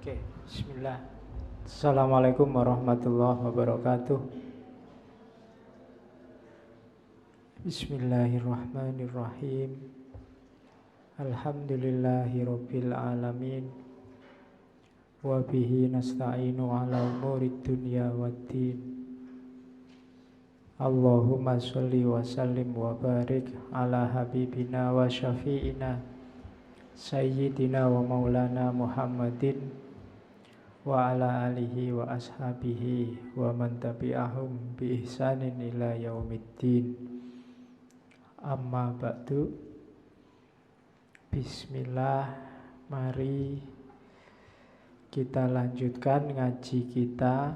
Oke, bismillah. Assalamualaikum warahmatullahi wabarakatuh. Bismillahirrahmanirrahim. Alhamdulillahirabbil alamin. Wa bihi nasta'inu ala umurid dunya waddin. Allahumma sholli wa sallim wa barik ala habibina wa syafi'ina Sayyidina wa maulana Muhammadin wa ala alihi wa ashabihi wa man tabi'ahum bi ihsanin ila yaumiddin. Amma ba'du. Bismillah. Mari kita lanjutkan ngaji kita.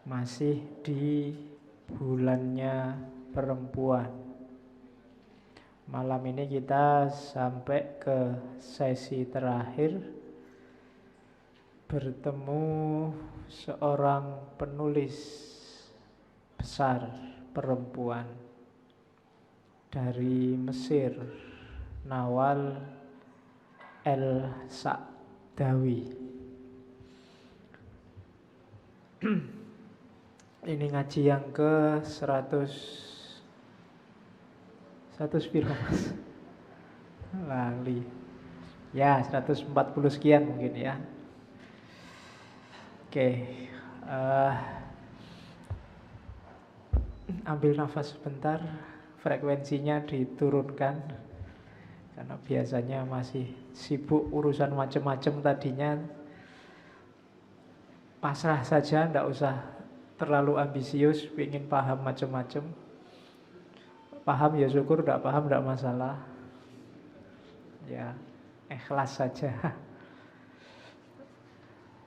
Masih di bulannya perempuan. Malam ini kita sampai ke sesi terakhir, bertemu seorang penulis besar perempuan dari Mesir, Nawal El-Sa'dawi. Ini ngaji yang ke 100 piro mas? Lali. Ya 140 sekian mungkin ya. Oke, ambil nafas sebentar, frekuensinya diturunkan karena biasanya masih sibuk urusan macam-macam tadinya. Pasrah saja, tidak usah terlalu ambisius, ingin paham macam-macam. Paham ya syukur, tidak paham tidak masalah. Ya, ikhlas saja.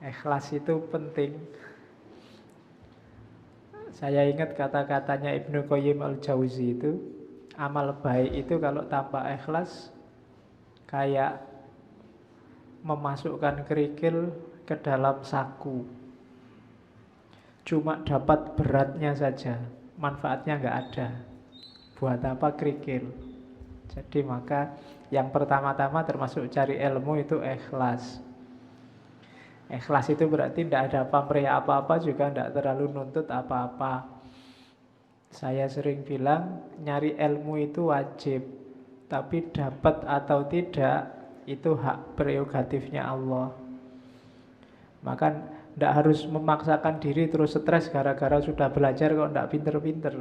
Ikhlas itu penting. Saya ingat kata-katanya Ibnu Qayyim al-Jauzi itu, amal baik itu kalau tanpa ikhlas kayak memasukkan kerikil ke dalam saku. Cuma dapat beratnya saja, manfaatnya nggak ada. Buat apa kerikil? Jadi maka yang pertama-tama termasuk cari ilmu itu ikhlas. Ikhlas itu berarti tidak ada pamrih apa-apa, juga tidak terlalu nuntut apa-apa. Saya sering bilang nyari ilmu itu wajib, tapi dapat atau tidak itu hak prerogatifnya Allah. Maka tidak harus memaksakan diri terus stres gara-gara sudah belajar kok tidak pinter-pinter.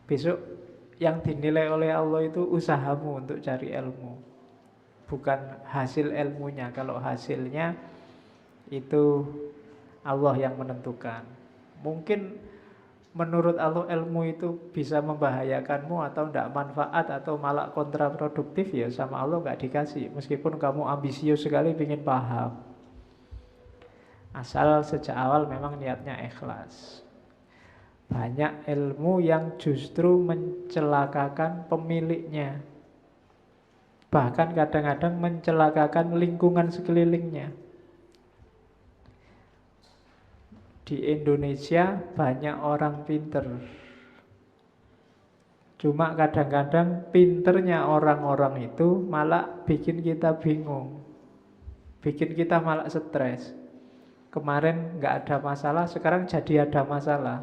Besok yang dinilai oleh Allah itu usahamu untuk cari ilmu, bukan hasil ilmunya. Kalau hasilnya itu Allah yang menentukan. Mungkin menurut Allah ilmu itu bisa membahayakanmu atau tidak manfaat atau malah kontraproduktif, ya sama Allah nggak dikasih. Meskipun kamu ambisius sekali ingin paham, asal sejak awal memang niatnya ikhlas. Banyak ilmu yang justru mencelakakan pemiliknya, bahkan kadang-kadang mencelakakan lingkungan sekelilingnya. Di Indonesia banyak orang pinter, cuma kadang-kadang pinternya orang-orang itu malah bikin kita bingung, bikin kita malah stres. Kemarin nggak ada masalah, sekarang jadi ada masalah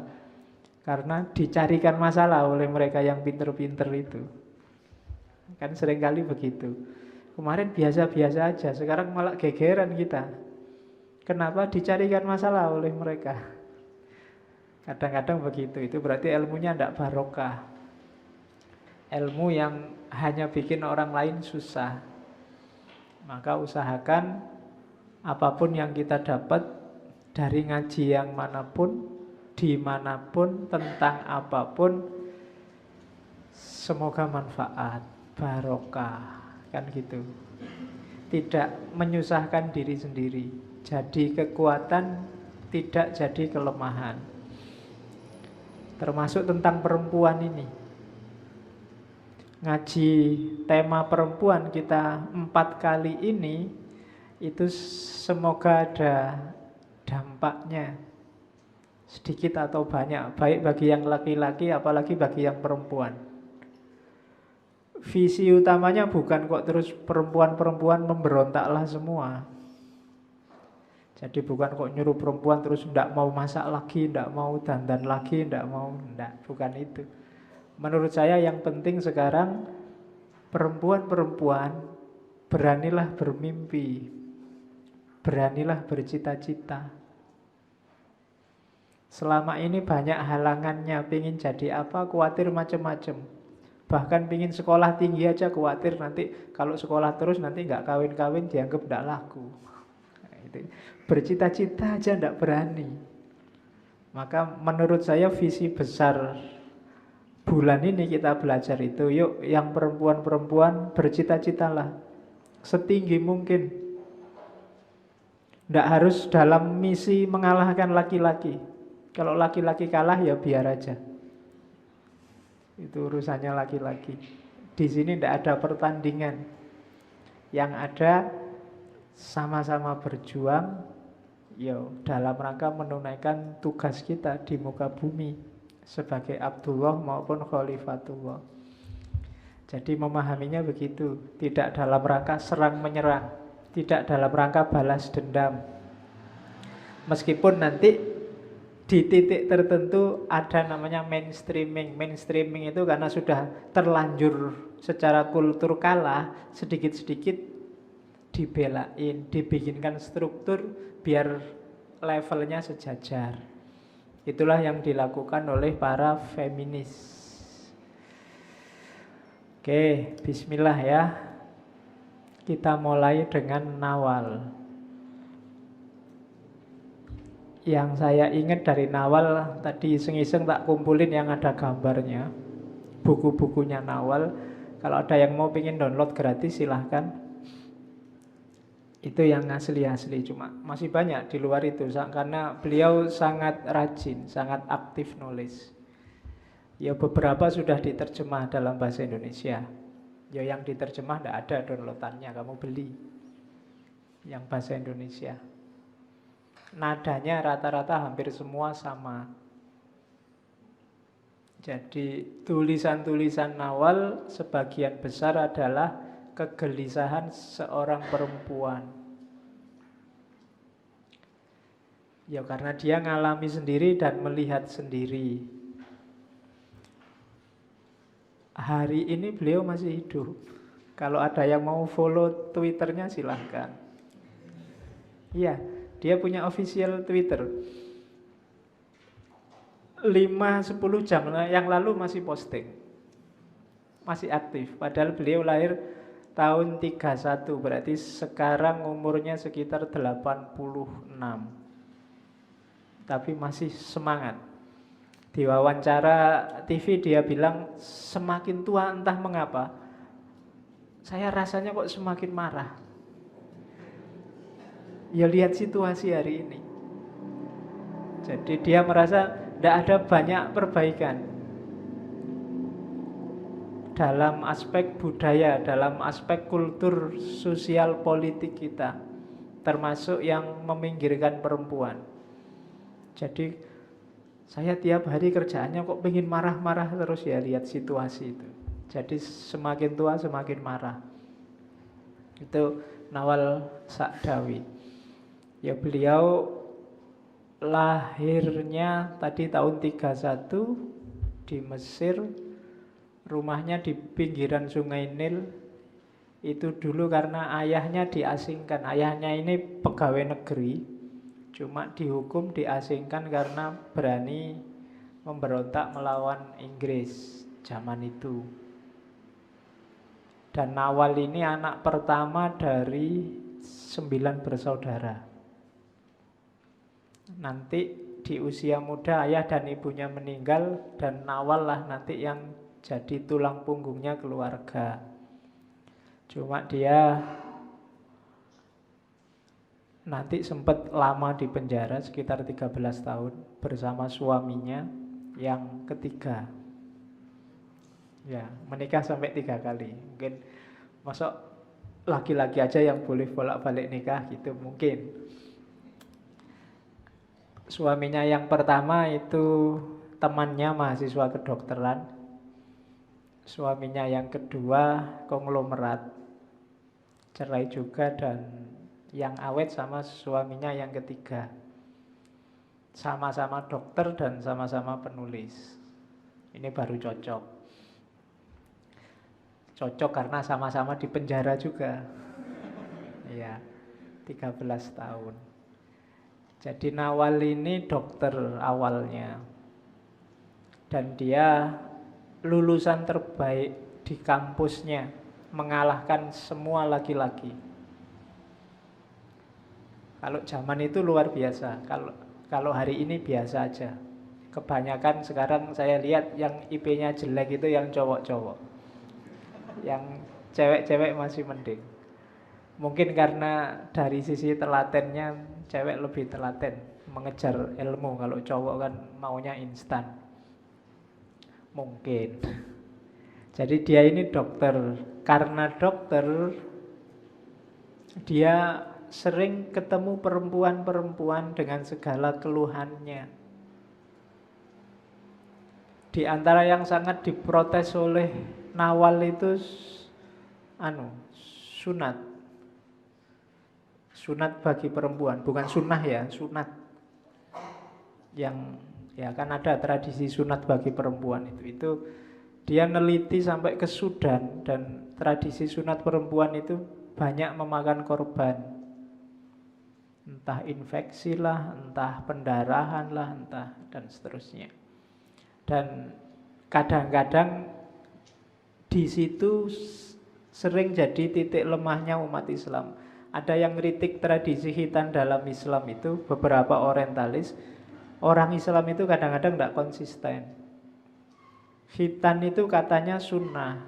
karena dicarikan masalah oleh mereka yang pinter-pinter itu. Kan seringkali begitu. Kemarin biasa-biasa aja, sekarang malah gegeran kita. Kenapa? Dicarikan masalah oleh mereka. Kadang-kadang begitu. Itu berarti ilmunya tidak barokah. Ilmu yang hanya bikin orang lain susah. Maka usahakan apapun yang kita dapat dari ngaji yang manapun, dimanapun, tentang apapun, semoga manfaat, barokah, kan gitu. Tidak menyusahkan diri sendiri, jadi kekuatan, tidak jadi kelemahan. Termasuk tentang perempuan ini. Ngaji tema perempuan kita 4 kali ini, itu semoga ada dampaknya, sedikit atau banyak, baik bagi yang laki-laki apalagi bagi yang perempuan. visi utamanya bukan kok terus perempuan-perempuan memberontaklah semua. Jadi bukan kok nyuruh perempuan terus ndak mau masak lagi, ndak mau dandan lagi, ndak mau, ndak, bukan itu. Menurut saya yang penting sekarang perempuan-perempuan beranilah bermimpi, beranilah bercita-cita. Selama ini banyak halangannya, pingin jadi apa, khawatir macam-macam. Bahkan pingin sekolah tinggi aja khawatir nanti kalau sekolah terus nanti nggak kawin-kawin dianggap nggak laku. Nah, itu. Bercita-cita aja nggak berani. Maka menurut saya visi besar bulan ini kita belajar itu, yuk yang perempuan-perempuan bercita-citalah setinggi mungkin. Nggak harus dalam misi mengalahkan laki-laki. Kalau laki-laki kalah ya biar aja. Itu urusannya laki-laki. Di sini nggak ada pertandingan. Yang ada sama-sama berjuang, yo dalam rangka menunaikan tugas kita di muka bumi sebagai Abdullah maupun Khalifatullah. Jadi memahaminya begitu, tidak dalam rangka serang menyerang, tidak dalam rangka balas dendam. Meskipun nanti di titik tertentu ada namanya mainstreaming. Mainstreaming itu karena sudah terlanjur secara kultur kalah, sedikit-sedikit dibelain, dibikinkan struktur biar levelnya sejajar. Itulah yang dilakukan oleh para feminis. Oke, bismillah ya. Kita mulai dengan Nawal. Yang saya ingat dari Nawal, tadi iseng-iseng tak kumpulin yang ada gambarnya, buku-bukunya Nawal. Kalau ada yang mau pengen download gratis silahkan. Itu yang asli-asli, cuma masih banyak di luar itu karena beliau sangat rajin, sangat aktif nulis. Ya beberapa sudah diterjemah dalam bahasa Indonesia. Ya yang diterjemah tidak ada downloadannya, kamu beli yang bahasa Indonesia. Nadanya rata-rata hampir semua sama. Jadi tulisan-tulisan Nawal sebagian besar adalah kegelisahan seorang perempuan. Ya karena dia ngalami sendiri dan melihat sendiri. Hari ini beliau masih hidup. Kalau ada yang mau follow Twitternya silahkan. Iya, dia punya official Twitter. 5-10 jam yang lalu masih posting. Masih aktif. Padahal beliau lahir tahun 31, berarti sekarang umurnya sekitar 86. Tapi masih semangat. Di wawancara TV dia bilang, semakin tua entah mengapa, saya rasanya kok semakin marah. Ya lihat situasi hari ini. Jadi dia merasa tidak ada banyak perbaikan dalam aspek budaya, dalam aspek kultur sosial politik kita, termasuk yang meminggirkan perempuan. Jadi saya tiap hari kerjaannya kok pengen marah-marah terus ya lihat situasi itu. Jadi semakin tua semakin marah. Itu Nawal Sa'dawi. Ya beliau lahirnya tadi tahun 31 di Mesir. Rumahnya di pinggiran Sungai Nil. Itu dulu karena ayahnya diasingkan. Ayahnya ini pegawai negeri, cuma dihukum diasingkan karena berani memberontak melawan Inggris zaman itu. Dan Nawal ini anak pertama dari 9 bersaudara. Nanti di usia muda ayah dan ibunya meninggal, dan Nawal lah nanti yang jadi tulang punggungnya keluarga. Cuma dia nanti sempat lama di penjara, sekitar 13 tahun bersama suaminya yang ketiga. Ya, menikah sampai 3 kali. Mungkin masuk laki-laki aja yang boleh bolak-balik nikah gitu mungkin. Suaminya yang pertama itu temannya mahasiswa kedokteran. Suaminya yang kedua konglomerat, cerai juga, dan yang awet sama suaminya yang ketiga. Sama-sama dokter dan sama-sama penulis. Ini baru cocok. Cocok karena sama-sama di penjara juga. Iya, 13 tahun. Jadi Nawal ini dokter awalnya. Dan dia lulusan terbaik di kampusnya, mengalahkan semua laki-laki. Kalau zaman itu luar biasa. Kalau hari ini biasa aja. Kebanyakan sekarang saya lihat yang IP-nya jelek itu yang cowok-cowok. Yang cewek-cewek masih mending. Mungkin karena dari sisi telatennya cewek lebih telaten mengejar ilmu. Kalau cowok kan maunya instan. Mungkin. Jadi dia ini dokter. Karena dokter, dia sering ketemu perempuan-perempuan dengan segala keluhannya. Di antara yang sangat diprotes oleh Nawal itu sunat. Sunat bagi perempuan, bukan sunnah ya, sunat. Yang ya kan ada tradisi sunat bagi perempuan itu dia neliti sampai ke Sudan, dan tradisi sunat perempuan itu banyak memakan korban. Entah infeksi lah, entah pendarahan lah, entah dan seterusnya. Dan kadang-kadang di situ sering jadi titik lemahnya umat Islam. Ada yang kritik tradisi khitan dalam Islam itu, beberapa orientalis. Orang Islam itu kadang-kadang tidak konsisten. Khitan itu katanya sunnah.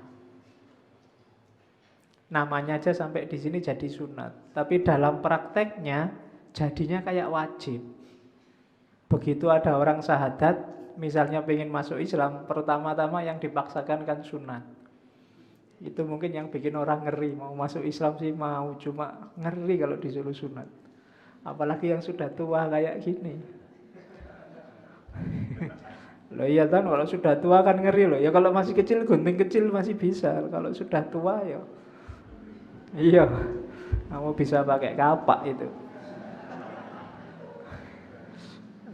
Namanya aja sampai di sini jadi sunat. Tapi dalam prakteknya jadinya kayak wajib. Begitu ada orang syahadat, misalnya pengen masuk Islam, pertama-tama yang dipaksakan kan sunat. Itu mungkin yang bikin orang ngeri. Mau masuk Islam sih mau, cuma ngeri kalau disuruh sunat. Apalagi yang sudah tua kayak gini. Loh iya kan, kalau sudah tua kan ngeri loh. Ya kalau masih kecil, gunting kecil masih bisa. Kalau sudah tua ya iya, kamu bisa pakai kapak itu.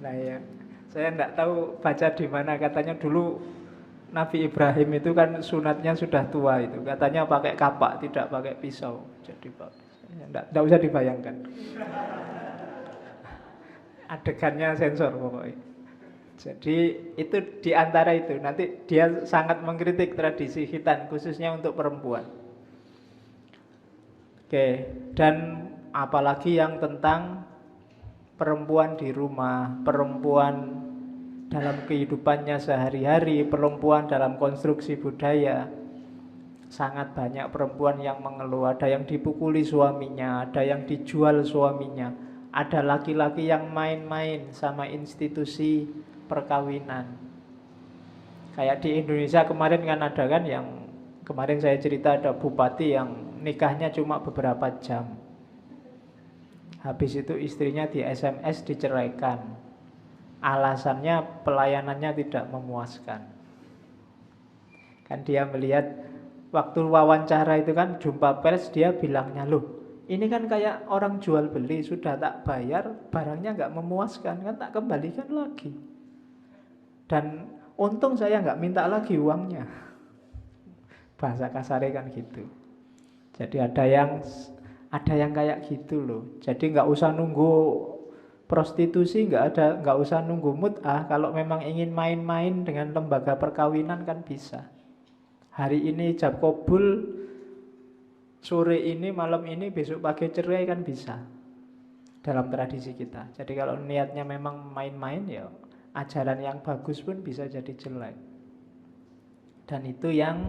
Nah ya, saya enggak tahu baca di mana, katanya dulu Nabi Ibrahim itu kan sunatnya sudah tua itu. Katanya pakai kapak, tidak pakai pisau. Jadi enggak usah dibayangkan. Adegannya sensor pokoknya. Jadi itu diantara itu. Nanti dia sangat mengkritik tradisi khitan, khususnya untuk perempuan. Oke, dan apalagi yang tentang perempuan di rumah, perempuan dalam kehidupannya sehari-hari, perempuan dalam konstruksi budaya. Sangat banyak perempuan yang mengeluh, ada yang dipukuli suaminya, ada yang dijual suaminya, ada laki-laki yang main-main sama institusi perkawinan. Kayak di Indonesia kemarin kan ada kan yang kemarin saya cerita, ada bupati yang nikahnya cuma beberapa jam. Habis itu istrinya di SMS diceraikan. Alasannya pelayanannya tidak memuaskan. Kan dia melihat waktu wawancara itu kan jumpa pers, dia bilangnya, loh ini kan kayak orang jual beli, sudah tak bayar, barangnya nggak memuaskan, kan tak kembalikan lagi. Dan untung saya nggak minta lagi uangnya. Bahasa kasarnya kan gitu. Jadi ada yang kayak gitu loh. Jadi nggak usah nunggu prostitusi, nggak usah nunggu mut'ah. Kalau memang ingin main-main dengan lembaga perkawinan kan bisa. Hari ini ijab kabul, sore ini, malam ini, besok pagi cerai kan bisa. Dalam tradisi kita. Jadi kalau niatnya memang main-main ya ajaran yang bagus pun bisa jadi jelek. Dan itu yang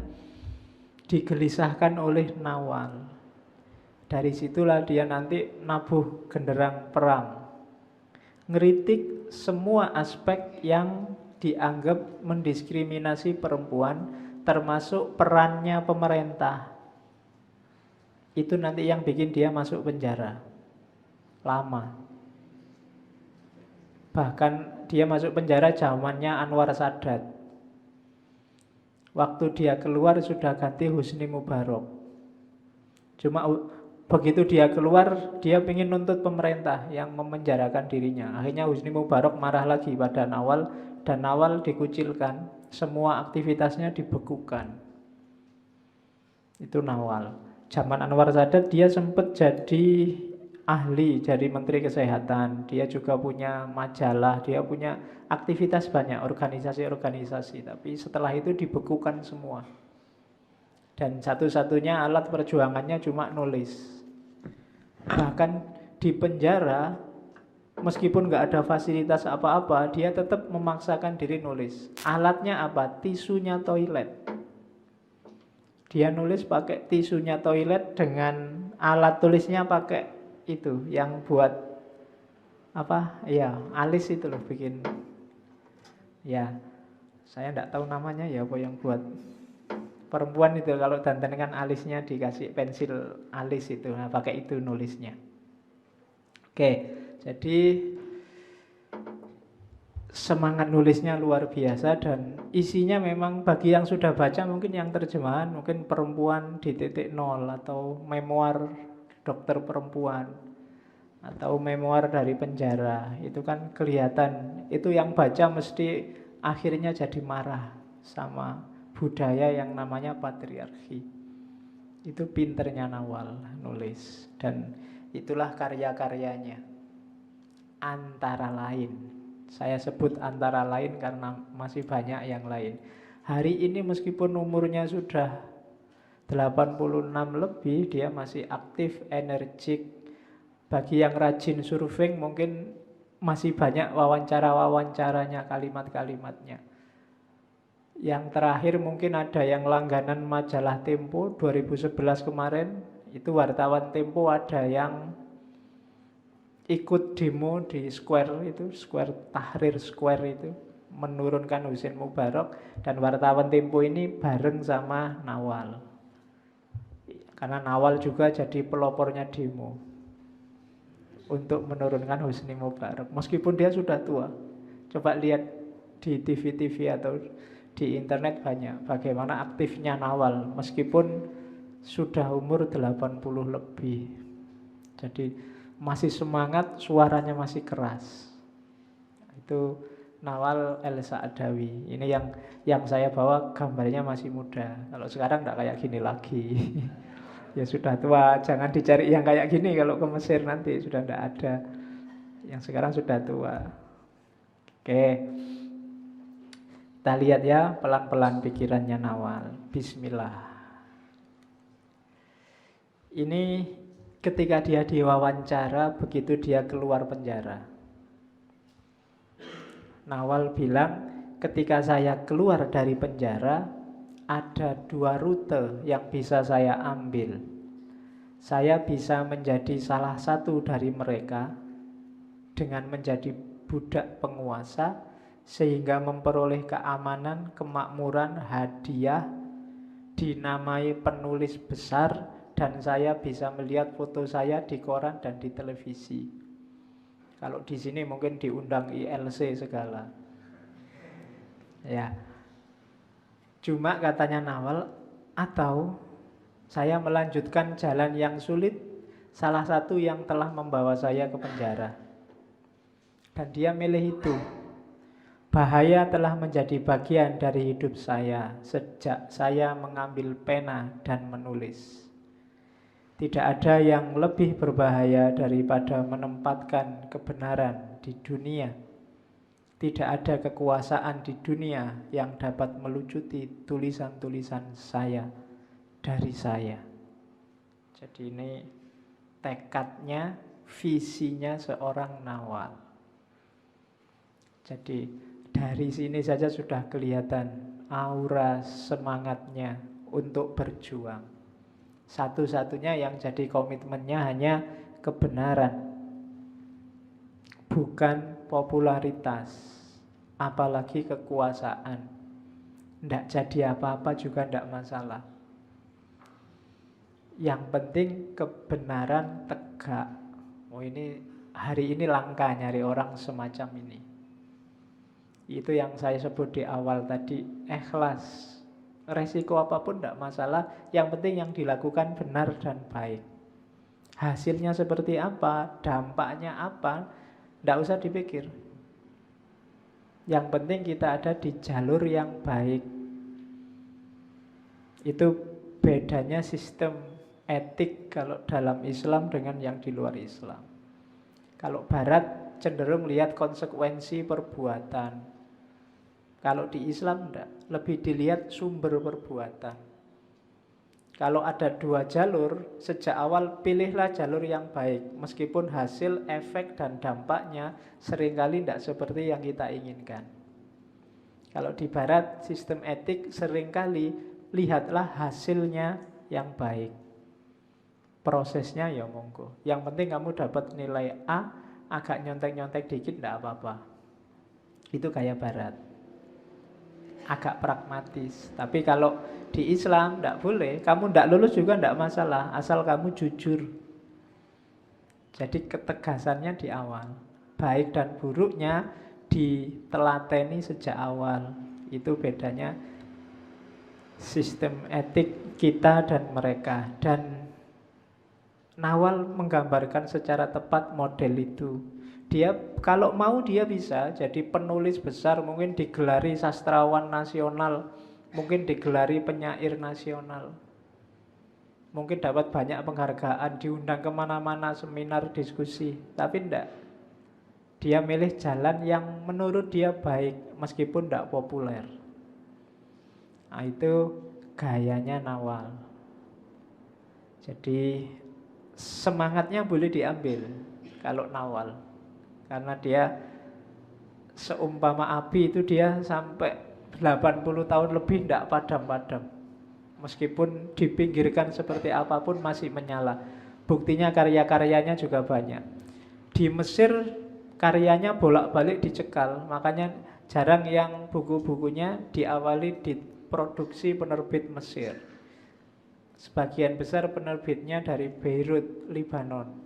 digelisahkan oleh Nawal. Dari situlah dia nanti nabuh genderang perang, ngeritik semua aspek yang dianggap mendiskriminasi perempuan, termasuk perannya pemerintah. Itu nanti yang bikin dia masuk penjara lama. Bahkan dia masuk penjara zamannya Anwar Sadat. Waktu dia keluar sudah ganti Husni Mubarak. Cuma begitu dia keluar, dia ingin nuntut pemerintah yang memenjarakan dirinya. Akhirnya Husni Mubarak marah lagi pada Nawal, dan Nawal dikucilkan, semua aktivitasnya dibekukan. Itu Nawal. Zaman Anwar Sadat dia sempat jadi ahli, jadi Menteri Kesehatan. Dia juga punya majalah, dia punya aktivitas banyak, organisasi-organisasi. Tapi setelah itu dibekukan semua. Dan satu-satunya alat perjuangannya cuma nulis. Bahkan di penjara, meskipun nggak ada fasilitas apa-apa, dia tetap memaksakan diri nulis. Alatnya apa? Tisunya toilet. Dia nulis pakai tisunya toilet, dengan alat tulisnya pakai itu yang buat apa? Ya, alis itu loh bikin. Ya, saya nggak tahu namanya ya, apa yang buat perempuan itu kalau dandan kan alisnya dikasih pensil alis itu, nah pakai itu nulisnya. Oke, jadi semangat nulisnya luar biasa, dan isinya memang bagi yang sudah baca mungkin yang terjemahan mungkin Perempuan di Titik Nol, atau memoir dokter perempuan, atau memoir dari penjara. Itu kan kelihatan, itu yang baca mesti akhirnya jadi marah sama budaya yang namanya patriarki. Itu pinternya Nawal nulis, dan itulah karya-karyanya. Antara lain, saya sebut antara lain karena masih banyak yang lain. Hari ini meskipun umurnya sudah 86 lebih, dia masih aktif, energik. Bagi yang rajin surfing mungkin masih banyak wawancara-wawancaranya, kalimat-kalimatnya. Yang terakhir mungkin ada yang langganan majalah Tempo 2011 kemarin, itu wartawan Tempo ada yang ikut demo di Square itu, Square Tahrir Square itu, menurunkan Husni Mubarak, dan wartawan Tempo ini bareng sama Nawal. Karena Nawal juga jadi pelopornya demo untuk menurunkan Husni Mubarak, meskipun dia sudah tua. Coba lihat di TV-TV atau di internet banyak bagaimana aktifnya Nawal meskipun sudah umur 80 lebih. Jadi masih semangat, suaranya masih keras. Itu Nawal El Saadawi. Ini yang saya bawa gambarnya masih muda. Kalau sekarang enggak kayak gini lagi. Ya sudah tua, jangan dicari yang kayak gini kalau ke Mesir nanti sudah enggak ada. Yang sekarang sudah tua. Oke. Kita lihat ya pelan-pelan pikirannya Nawal. Bismillah. Ini ketika dia diwawancara, begitu dia keluar penjara. Nawal bilang, ketika saya keluar dari penjara, ada dua rute yang bisa saya ambil. Saya bisa menjadi salah satu dari mereka dengan menjadi budak penguasa, sehingga memperoleh keamanan, kemakmuran, hadiah, dinamai penulis besar, dan saya bisa melihat foto saya di koran dan di televisi. Kalau di sini mungkin diundang ILC segala. Ya. Cuma katanya Nawal, atau saya melanjutkan jalan yang sulit, salah satu yang telah membawa saya ke penjara. Dan dia milih itu. Bahaya telah menjadi bagian dari hidup saya sejak saya mengambil pena dan menulis. Tidak ada yang lebih berbahaya daripada menempatkan kebenaran di dunia. Tidak ada kekuasaan di dunia yang dapat melucuti tulisan-tulisan saya dari saya. Jadi ini tekadnya, visinya seorang Nawal. Jadi dari sini saja sudah kelihatan aura semangatnya untuk berjuang. Satu-satunya yang jadi komitmennya hanya kebenaran, bukan popularitas, apalagi kekuasaan. Tidak jadi apa-apa juga tidak masalah. Yang penting kebenaran tegak. Oh, ini hari ini langka nyari orang semacam ini. Itu yang saya sebut di awal tadi, ikhlas. Resiko apapun tidak masalah, yang penting yang dilakukan benar dan baik. Hasilnya seperti apa, dampaknya apa, tidak usah dipikir. Yang penting kita ada di jalur yang baik. Itu bedanya sistem etik kalau dalam Islam dengan yang di luar Islam. Kalau Barat cenderung lihat konsekuensi perbuatan. Kalau di Islam enggak, lebih dilihat sumber perbuatan. Kalau ada dua jalur, sejak awal pilihlah jalur yang baik. Meskipun hasil, efek, dan dampaknya seringkali tidak seperti yang kita inginkan. Kalau di Barat, sistem etik seringkali lihatlah hasilnya yang baik. Prosesnya ya monggo. Yang penting kamu dapat nilai A, agak nyontek-nyontek dikit tidak apa-apa. Itu kayak Barat. Agak pragmatis. Tapi kalau di Islam tidak boleh. Kamu tidak lulus juga tidak masalah, asal kamu jujur. Jadi ketegasannya di awal. Baik dan buruknya ditelateni sejak awal. Itu bedanya sistem etik kita dan mereka. Dan Nawal menggambarkan secara tepat model itu. Dia kalau mau dia bisa jadi penulis besar, mungkin digelari sastrawan nasional, mungkin digelari penyair nasional, mungkin dapat banyak penghargaan, diundang kemana-mana seminar diskusi. Tapi enggak, dia milih jalan yang menurut dia baik meskipun enggak populer. Nah, itu gayanya Nawal. Jadi semangatnya boleh diambil kalau Nawal, karena dia seumpama api itu dia sampai 80 tahun lebih tidak padam-padam. Meskipun dipinggirkan seperti apapun masih menyala. Buktinya karya-karyanya juga banyak. Di Mesir karyanya bolak-balik dicekal. Makanya jarang yang buku-bukunya diawali diproduksi penerbit Mesir. Sebagian besar penerbitnya dari Beirut, Lebanon.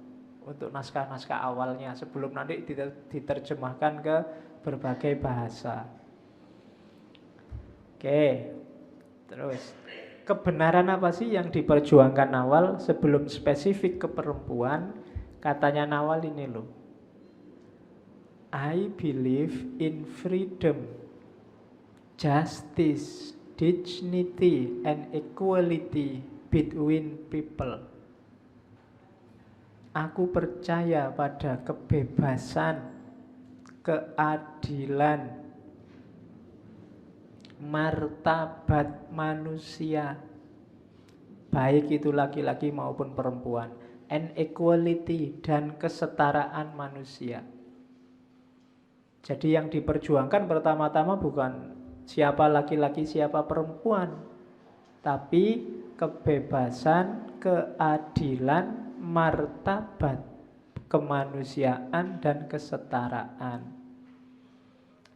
Untuk naskah-naskah awalnya sebelum nanti diterjemahkan ke berbagai bahasa. Oke, terus kebenaran apa sih yang diperjuangkan Nawal sebelum spesifik ke perempuan? Katanya Nawal ini loh, I believe in freedom, justice, dignity, and equality between people. Aku percaya pada kebebasan, keadilan, martabat manusia, baik itu laki-laki maupun perempuan, and equality, dan kesetaraan manusia. Jadi yang diperjuangkan pertama-tama bukan siapa laki-laki, siapa perempuan, tapi kebebasan, keadilan, martabat, kemanusiaan, dan kesetaraan.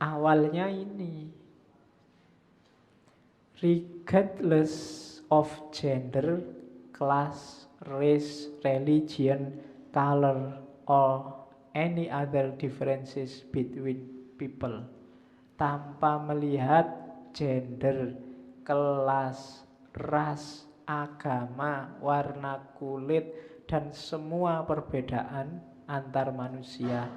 Awalnya ini, regardless of gender, class, race, religion, color, or any other differences between people, tanpa melihat gender, kelas, ras, agama, warna kulit, dan semua perbedaan antar manusia.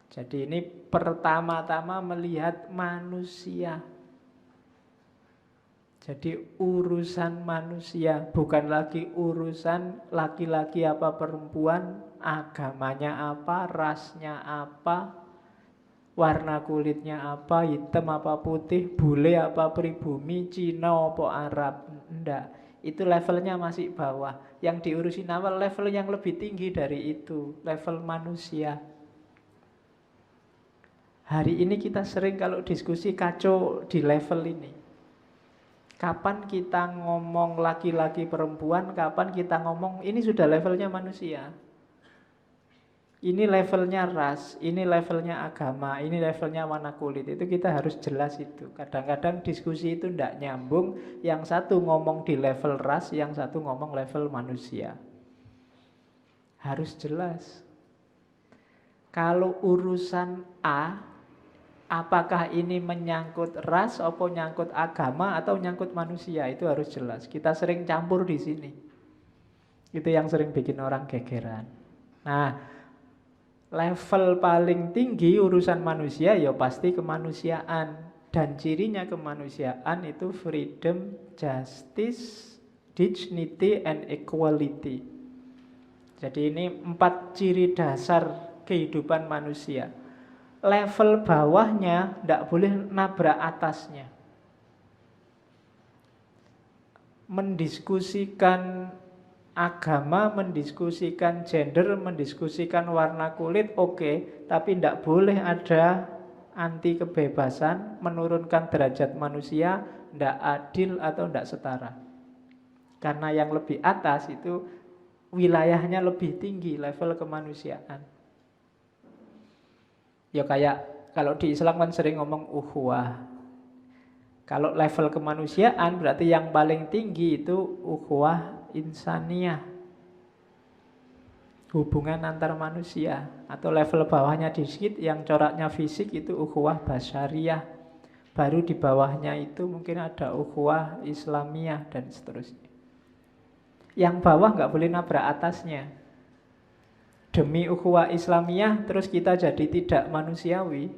Jadi ini pertama-tama melihat manusia. Jadi urusan manusia, bukan lagi urusan laki-laki apa perempuan, agamanya apa, rasnya apa, warna kulitnya apa, hitam apa putih, bule apa pribumi, Cina apa Arab. Enggak. Itu levelnya masih bawah. Yang diurusin awal level yang lebih tinggi dari itu, level manusia. Hari ini kita sering kalau diskusi kacau di level ini. Kapan kita ngomong laki-laki perempuan, kapan kita ngomong ini sudah levelnya manusia. Ini levelnya ras, ini levelnya agama, ini levelnya warna kulit. Itu kita harus jelas itu. Kadang-kadang diskusi itu tidak nyambung. Yang satu ngomong di level ras, yang satu ngomong level manusia. Harus jelas. Kalau urusan A, Apakah ini menyangkut ras, atau nyangkut agama, atau nyangkut manusia? Itu harus jelas. Kita sering campur di sini. Itu yang sering bikin orang gegeran. Nah, level paling tinggi urusan manusia ya pasti kemanusiaan. Dan cirinya kemanusiaan itu freedom, justice, dignity, and equality. Jadi ini 4 ciri dasar kehidupan manusia. Level bawahnya tidak boleh nabrak atasnya. Mendiskusikan agama, mendiskusikan gender, mendiskusikan warna kulit, oke, tapi tidak boleh ada anti kebebasan, menurunkan derajat manusia, tidak adil atau tidak setara. Karena yang lebih atas itu wilayahnya lebih tinggi, level kemanusiaan. Ya kayak kalau di Islam kan sering ngomong ukhuwah. Kalau level kemanusiaan berarti yang paling tinggi itu ukhuwah insaniyah. Hubungan antar manusia. Atau level bawahnya dikit yang coraknya fisik itu ukhuwah basyariyah. Baru di bawahnya itu mungkin ada ukhuwah islamiyah dan seterusnya. Yang bawah nggak boleh nabrak atasnya. Demi ukhuwah Islamiyah terus kita jadi tidak manusiawi,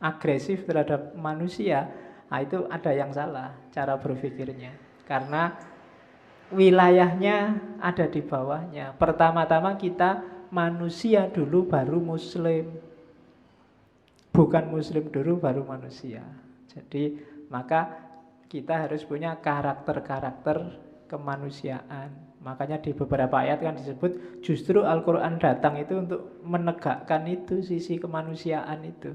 agresif terhadap manusia, nah itu ada yang salah cara berpikirnya. Karena wilayahnya ada di bawahnya. Pertama-tama kita manusia dulu baru muslim. Bukan muslim dulu baru manusia. Jadi maka kita harus punya karakter-karakter kemanusiaan. Makanya di beberapa ayat kan disebut justru Al-Quran datang itu untuk menegakkan itu, sisi kemanusiaan itu.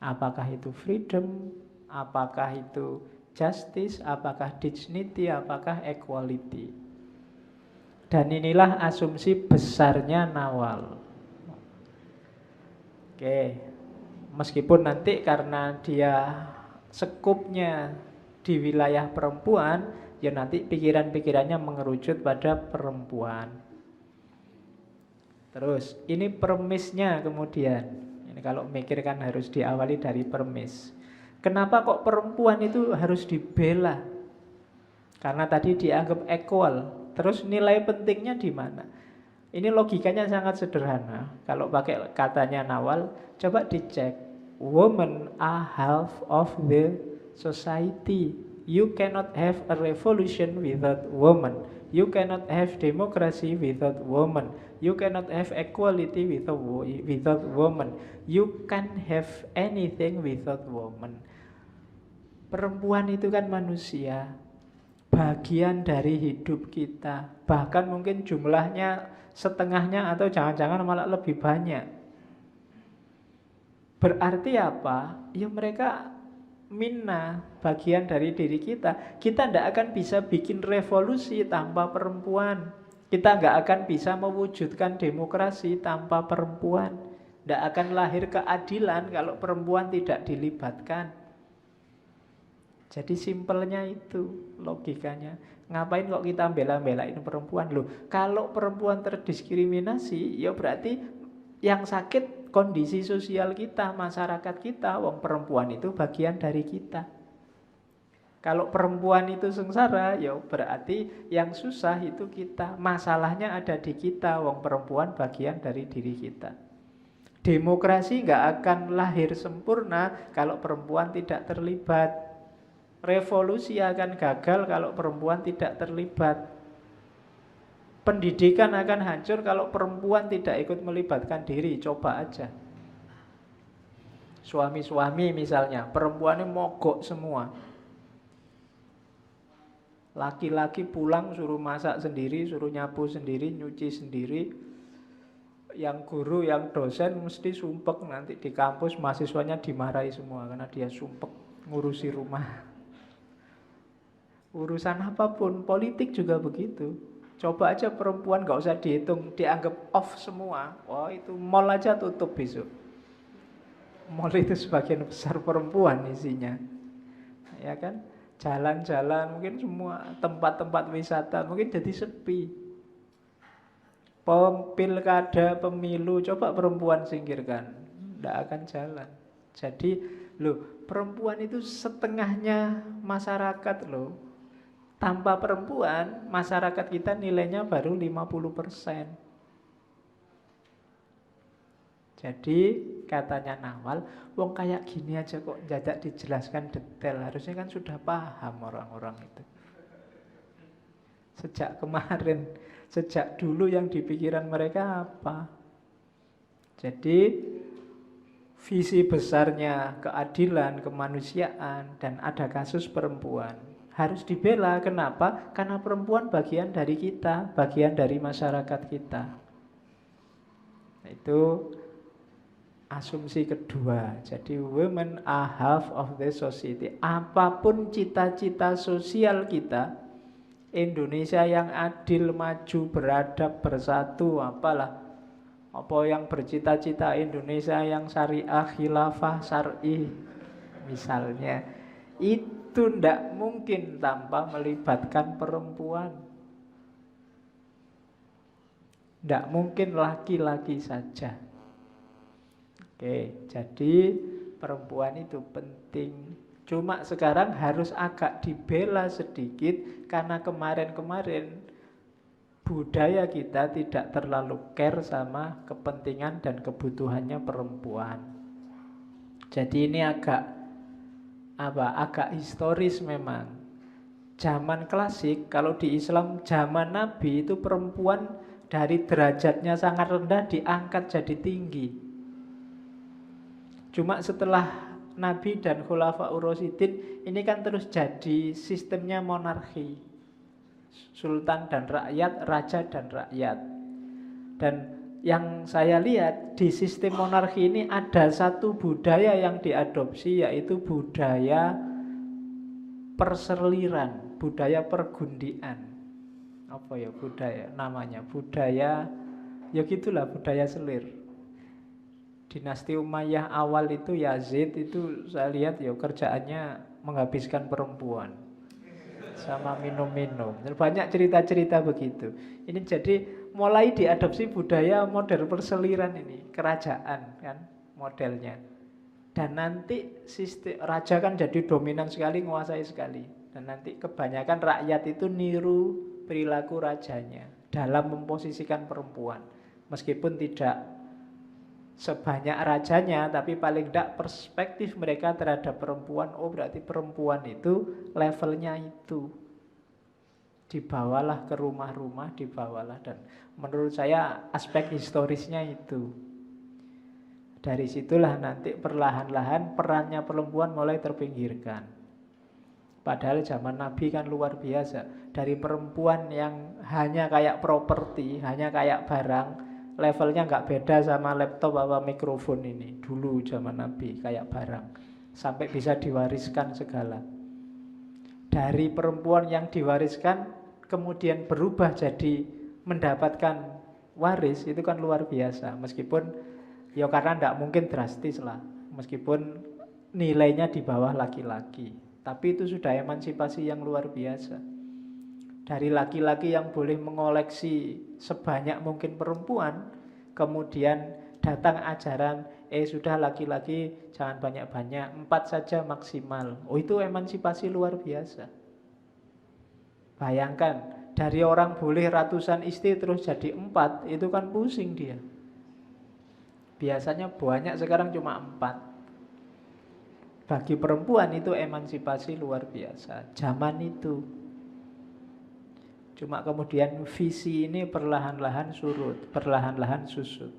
Apakah itu freedom, apakah itu justice, apakah dignity, apakah equality. Dan inilah asumsi besarnya Nawal. Oke, meskipun nanti karena dia sekupnya di wilayah perempuan, ya nanti pikiran-pikirannya mengerucut pada perempuan. Terus, ini premisnya kemudian. Ini kalau mikir kan harus diawali dari premis. Kenapa kok perempuan itu harus dibela? Karena tadi dianggap equal. Terus nilai pentingnya di mana? Ini logikanya sangat sederhana. Kalau pakai katanya Nawal, coba dicek. Women are half of the society. You cannot have a revolution without women. You cannot have democracy without women. You cannot have equality without women. You can't have anything without women. Perempuan itu kan manusia, bagian dari hidup kita. Bahkan mungkin jumlahnya setengahnya atau jangan-jangan malah lebih banyak. Berarti apa? Ya mereka minna, bagian dari diri kita. Kita tidak akan bisa bikin revolusi tanpa perempuan. Kita nggak akan bisa mewujudkan demokrasi tanpa perempuan. Tidak akan lahir keadilan kalau perempuan tidak dilibatkan. Jadi simpelnya itu logikanya. Ngapain kok kita bela-belain perempuan? Loh, kalau perempuan terdiskriminasi, ya berarti yang sakit kondisi sosial kita, masyarakat kita. Wong perempuan itu bagian dari kita. Kalau perempuan itu sengsara, ya berarti yang susah itu kita. Masalahnya ada di kita. Wong perempuan bagian dari diri kita. Demokrasi nggak akan lahir sempurna kalau perempuan tidak terlibat. Revolusi akan gagal kalau perempuan tidak terlibat. Pendidikan akan hancur kalau perempuan tidak ikut melibatkan diri. Coba aja. Suami-suami misalnya, perempuannya mogok semua. Laki-laki pulang suruh masak sendiri, suruh nyapu sendiri, nyuci sendiri. Yang guru, yang dosen mesti sumpek. Nanti di kampus mahasiswanya dimarahi semua karena dia sumpek ngurusi rumah. Urusan apapun, politik juga begitu. Coba aja perempuan gak usah dihitung, dianggap off semua. Wah itu mall aja tutup besok. Mall itu sebagian besar perempuan isinya. Ya kan? Jalan-jalan mungkin semua tempat-tempat wisata mungkin jadi sepi. Pilkada, pemilu, coba perempuan singkirkan, tidak akan jalan. Jadi, loh, perempuan itu setengahnya masyarakat loh. Tanpa perempuan, masyarakat kita nilainya baru 50%. Jadi katanya Nawal, wong kayak gini aja kok dadak dijelaskan detail. Harusnya kan sudah paham orang-orang itu. Sejak kemarin, sejak dulu yang di pikiran mereka apa? Jadi visi besarnya keadilan, kemanusiaan, dan ada kasus perempuan harus dibela. Kenapa? Karena perempuan bagian dari kita, bagian dari masyarakat kita. Nah, itu asumsi kedua. Jadi women are half of the society. Apapun cita-cita sosial kita, Indonesia yang adil, maju, beradab, bersatu, apalah. Apa yang bercita-cita Indonesia yang syariah, khilafah, syar'i, misalnya, itu ndak mungkin tanpa melibatkan perempuan. Ndak mungkin laki-laki saja. Oke, jadi perempuan itu penting. Cuma sekarang harus agak dibela sedikit karena kemarin-kemarin budaya kita tidak terlalu care sama kepentingan dan kebutuhannya perempuan. Jadi ini agak historis memang. Zaman klasik, kalau di Islam zaman Nabi itu perempuan dari derajatnya sangat rendah diangkat jadi tinggi. Cuma setelah Nabi dan Khulafaur Rasyidin ini kan terus jadi sistemnya monarki. Sultan dan rakyat, raja dan rakyat. Dan yang saya lihat di sistem monarki ini ada satu budaya yang diadopsi, yaitu budaya perserliran, budaya pergundian. Apa ya budaya namanya? Budaya, ya gitulah, budaya selir. Dinasti Umayyah awal itu Yazid itu saya lihat ya kerjaannya menghabiskan perempuan sama minum-minum. Banyak cerita-cerita begitu. Ini jadi mulai diadopsi budaya modern perseliran ini, kerajaan kan modelnya. Dan nanti sistem raja kan jadi dominan sekali, menguasai sekali. Dan nanti kebanyakan rakyat itu niru perilaku rajanya dalam memposisikan perempuan. Meskipun tidak sebanyak rajanya, tapi paling tidak perspektif mereka terhadap perempuan, oh berarti perempuan itu levelnya itu. Dibawalah ke rumah-rumah, dibawalah. Dan menurut saya aspek historisnya itu. Dari situlah nanti perlahan-lahan perannya perempuan mulai terpinggirkan. Padahal zaman Nabi kan luar biasa. Dari perempuan yang hanya kayak properti, hanya kayak barang, levelnya nggak beda sama laptop apa mikrofon ini. Dulu zaman Nabi kayak barang. Sampai bisa diwariskan segala. Dari perempuan yang diwariskan kemudian berubah jadi mendapatkan waris, itu kan luar biasa. Meskipun ya karena tidak mungkin drastis lah. Meskipun nilainya di bawah laki-laki, tapi itu sudah emansipasi yang luar biasa. Dari laki-laki yang boleh mengoleksi sebanyak mungkin perempuan, kemudian datang ajaran, sudah laki-laki jangan banyak-banyak, 4 saja maksimal. Oh itu emansipasi luar biasa. Bayangkan, dari orang boleh ratusan istri terus jadi 4, itu kan pusing dia. Biasanya banyak, sekarang cuma 4. Bagi perempuan itu emansipasi luar biasa zaman itu. Cuma kemudian visi ini perlahan-lahan surut, perlahan-lahan susut.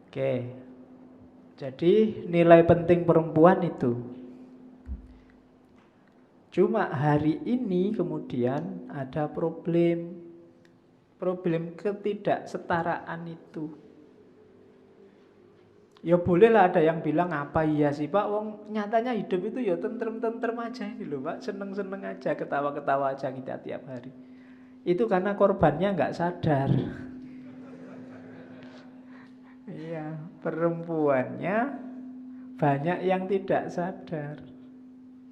Oke. Jadi nilai penting perempuan itu. Cuma hari ini kemudian ada problem ketidaksetaraan itu. Ya bolehlah ada yang bilang, apa iya sih Pak, wong nyatanya hidup itu ya tentrem-tentrem aja ini loh Pak, seneng-seneng aja, ketawa-ketawa aja kita tiap hari. Itu karena korbannya nggak sadar. Iya, perempuannya banyak yang tidak sadar.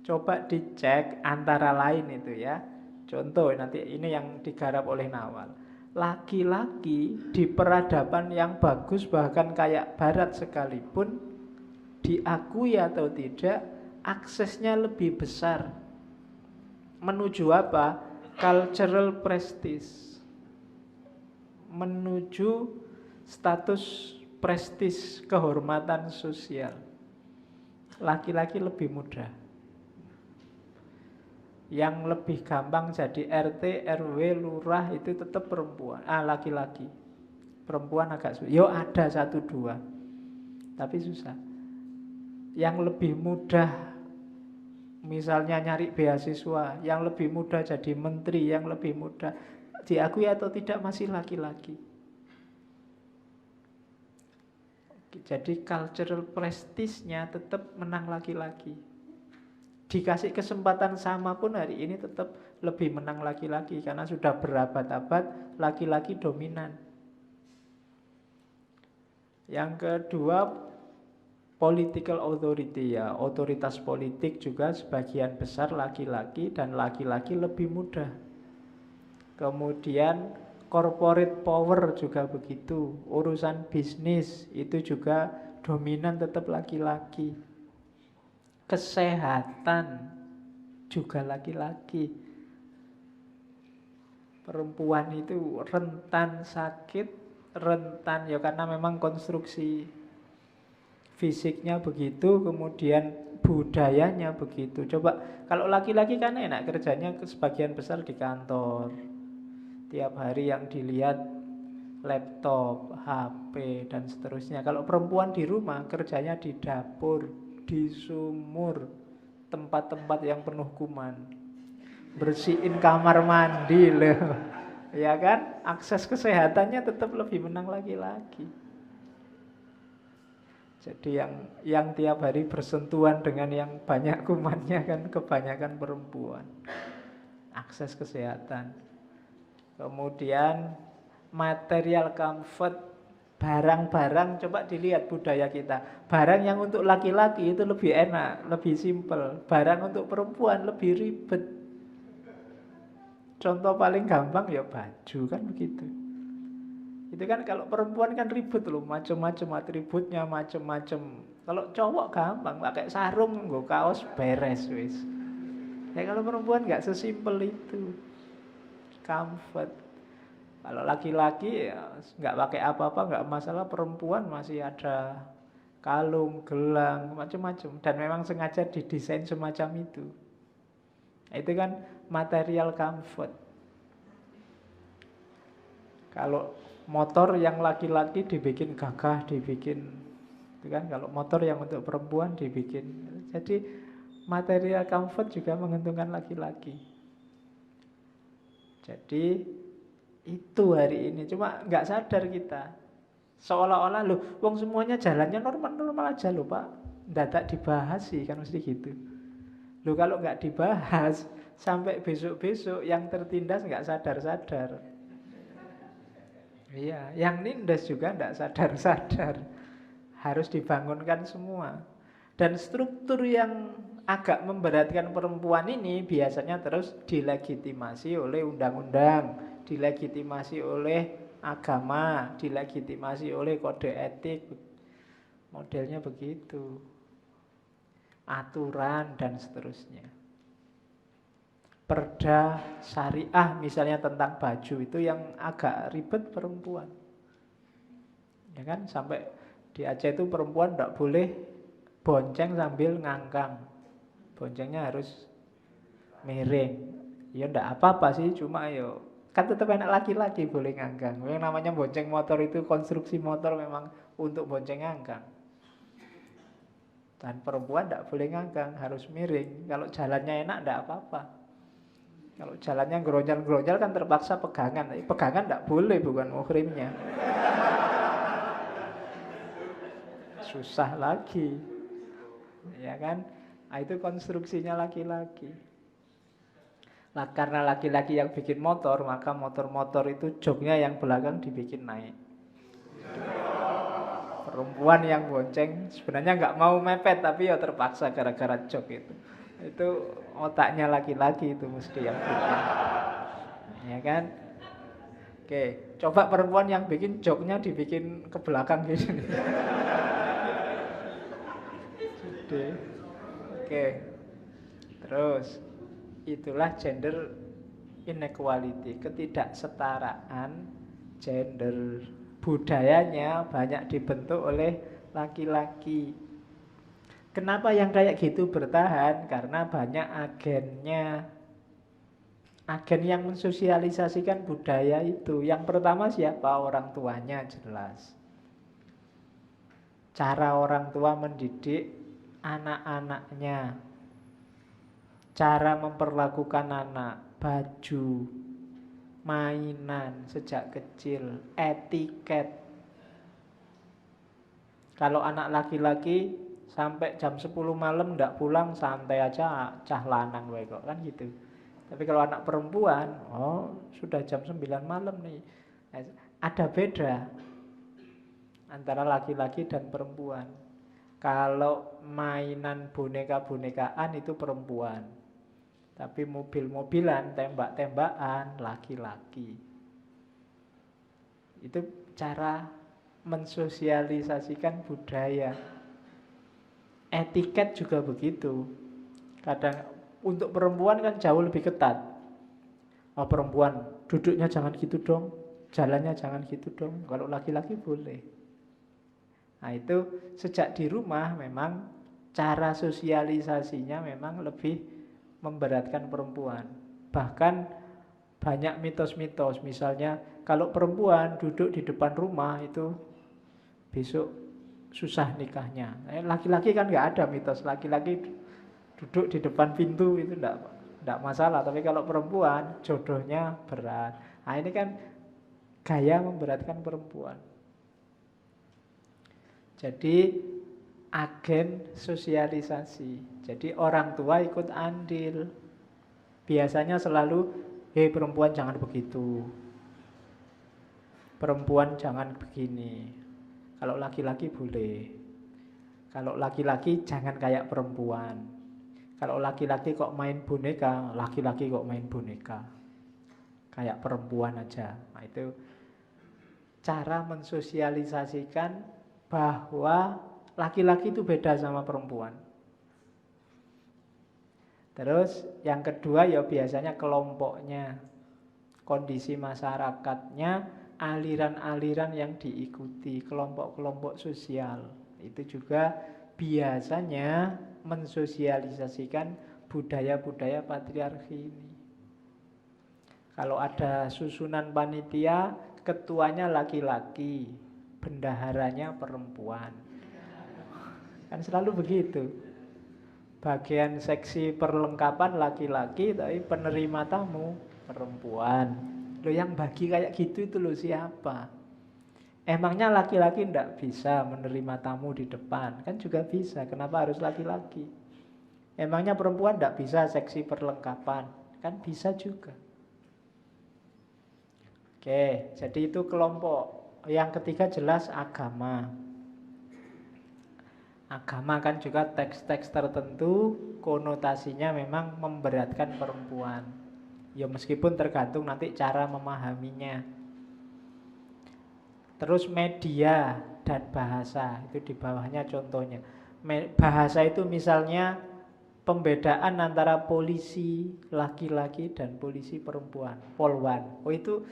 Coba dicek antara lain itu ya. Contoh nanti ini yang digarap oleh Nawal. Laki-laki di peradaban yang bagus bahkan kayak barat sekalipun diakui atau tidak, aksesnya lebih besar. Menuju apa? Cultural prestige. Menuju status prestis, kehormatan sosial. Laki-laki lebih mudah. Yang lebih gampang jadi RT, RW, lurah itu tetap perempuan. Laki-laki. Perempuan agak susah. Yo ada 1-2, tapi susah. Yang lebih mudah, misalnya nyari beasiswa, yang lebih mudah jadi menteri, yang lebih mudah diakui atau tidak masih laki-laki. Jadi cultural prestige-nya tetap menang laki-laki. Dikasih kesempatan sama pun hari ini tetap lebih menang laki-laki, karena sudah berabad-abad laki-laki dominan. Yang kedua, political authority, ya, otoritas politik juga sebagian besar laki-laki, dan laki-laki lebih mudah. Kemudian corporate power juga begitu, urusan bisnis itu juga dominan tetap laki-laki. Kesehatan juga laki-laki. Perempuan itu rentan sakit, rentan ya karena memang konstruksi fisiknya begitu, kemudian budayanya begitu. Coba kalau laki-laki kan enak, kerjanya sebagian besar di kantor. Tiap hari yang dilihat laptop, HP, dan seterusnya. Kalau perempuan di rumah, kerjanya di dapur, di sumur, tempat-tempat yang penuh kuman. Bersihin kamar mandi loh. Ya kan? Akses kesehatannya tetap lebih menang laki-laki. Jadi yang tiap hari bersentuhan dengan yang banyak kumannya kan kebanyakan perempuan. Akses kesehatan. Kemudian material comfort, barang-barang, coba dilihat budaya kita. Barang yang untuk laki-laki itu lebih enak, lebih simpel. Barang untuk perempuan lebih ribet. Contoh paling gampang ya baju, kan begitu. Itu kan kalau perempuan kan ribet loh, macam-macam atributnya, macam-macam. Kalau cowok gampang, pakai sarung, nggo kaos beres wis. Ya kalau perempuan nggak sesimpel itu. Comfort. Kalau laki-laki ya nggak pakai apa-apa, nggak masalah. Perempuan masih ada kalung, gelang, macam-macam. Dan memang sengaja didesain semacam itu. Itu kan material comfort. Kalau motor yang laki-laki dibikin gagah, dibikin itu kan. Kalau motor yang untuk perempuan dibikin. Jadi material comfort juga menguntungkan laki-laki. Jadi itu hari ini, cuma nggak sadar kita. Seolah-olah loh, wong semuanya jalannya normal-normal aja loh Pak. Nggak dibahas sih, kan mesti gitu. Loh kalau nggak dibahas, sampai besok-besok yang tertindas nggak sadar-sadar. Iya, yang nindas juga nggak sadar-sadar. Harus dibangunkan semua. Dan struktur yang agak memberatkan perempuan ini biasanya terus dilegitimasi oleh undang-undang, dilegitimasi oleh agama, dilegitimasi oleh kode etik. Modelnya begitu. Aturan dan seterusnya. Perda syariah misalnya tentang baju itu yang agak ribet perempuan. Ya kan, sampai di Aceh itu perempuan tidak boleh bonceng sambil ngangkang. Boncengnya harus miring. Ya ndak apa-apa sih, cuma yo kan tetap enak laki-laki boleh ngangkang. Yang namanya bonceng motor itu konstruksi motor memang untuk bonceng ngangkang. Dan perempuan ndak boleh ngangkang, harus miring. Kalau jalannya enak ndak apa-apa. Kalau jalannya geronjal-geronjal kan terpaksa pegangan. Tapi pegangan ndak boleh, bukan muhrimnya. Susah lagi. Ya kan? Nah, itu konstruksinya laki-laki. Nah, karena laki-laki yang bikin motor, maka motor-motor itu joknya yang belakang dibikin naik. Perempuan yang bonceng sebenarnya nggak mau mepet, tapi ya terpaksa gara-gara jok itu. Itu otaknya laki-laki itu mesti yang bikin. Ya kan? Oke, coba perempuan yang bikin joknya dibikin ke belakang gini. gede. Oke. Terus itulah gender inequality, ketidaksetaraan gender. Budayanya banyak dibentuk oleh laki-laki. Kenapa yang kayak gitu bertahan? Karena banyak agennya. Agen yang mensosialisasikan budaya itu. Yang pertama siapa? Orang tuanya jelas. Cara orang tua mendidik anak-anaknya. Cara memperlakukan anak. Baju, mainan sejak kecil, etiket. Kalau anak laki-laki sampai jam 10 malam ndak pulang, santai aja, cah lanang wae kok, kan gitu. Tapi kalau anak perempuan, oh sudah jam 9 malam nih. Ada beda antara laki-laki dan perempuan. Kalau mainan boneka-bonekaan itu perempuan. Tapi mobil-mobilan, tembak-tembakan, laki-laki. Itu cara mensosialisasikan budaya. Etiket juga begitu. Kadang untuk perempuan kan jauh lebih ketat. Oh, perempuan duduknya jangan gitu dong, jalannya jangan gitu dong. Kalau laki-laki boleh. Nah itu sejak di rumah memang cara sosialisasinya memang lebih memberatkan perempuan. Bahkan banyak mitos-mitos. Misalnya kalau perempuan duduk di depan rumah itu besok susah nikahnya. Laki-laki kan nggak ada mitos. Laki-laki duduk di depan pintu itu enggak masalah. Tapi kalau perempuan jodohnya berat. Nah ini kan gaya memberatkan perempuan. Jadi agen sosialisasi. Jadi orang tua ikut andil. Biasanya selalu, hei perempuan jangan begitu. Perempuan jangan begini. Kalau laki-laki boleh. Kalau laki-laki jangan kayak perempuan. Kalau laki-laki kok main boneka, laki-laki kok main boneka. Kayak perempuan aja. Nah itu cara mensosialisasikan bahwa laki-laki itu beda sama perempuan. Terus yang kedua ya biasanya kelompoknya, kondisi masyarakatnya, aliran-aliran yang diikuti, kelompok-kelompok sosial. Itu juga biasanya mensosialisasikan budaya-budaya patriarki ini. Kalau ada susunan panitia, ketuanya laki-laki, bendaharanya perempuan. Kan selalu begitu. Bagian seksi perlengkapan laki-laki, tapi penerima tamu perempuan. Loh yang bagi kayak gitu itu loh siapa? Emangnya laki-laki tidak bisa menerima tamu di depan? Kan juga bisa, kenapa harus laki-laki? Emangnya perempuan tidak bisa seksi perlengkapan? Kan bisa juga. Oke, jadi itu kelompok. Yang ketiga jelas agama. Agama kan juga teks-teks tertentu konotasinya memang memberatkan perempuan. Ya meskipun tergantung nanti cara memahaminya. Terus media dan bahasa, itu di bawahnya contohnya. Bahasa itu misalnya pembedaan antara polisi laki-laki dan polisi perempuan, polwan. Oh itu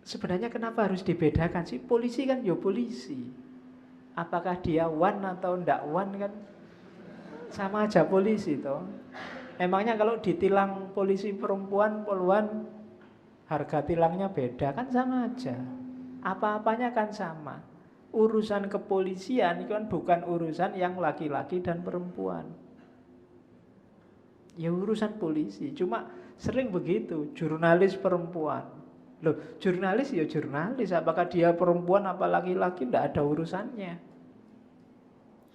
sebenarnya kenapa harus dibedakan sih? Polisi kan ya polisi. Apakah dia one atau ndak one kan sama aja polisi toh. Emangnya kalau ditilang polisi perempuan, polwan, harga tilangnya beda kan sama aja. Apa-apanya kan sama. Urusan kepolisian itu kan bukan urusan yang laki-laki dan perempuan. Ya urusan polisi. Cuma sering begitu, jurnalis perempuan. Loh, jurnalis ya jurnalis. Apakah dia perempuan apa laki-laki, tidak ada urusannya.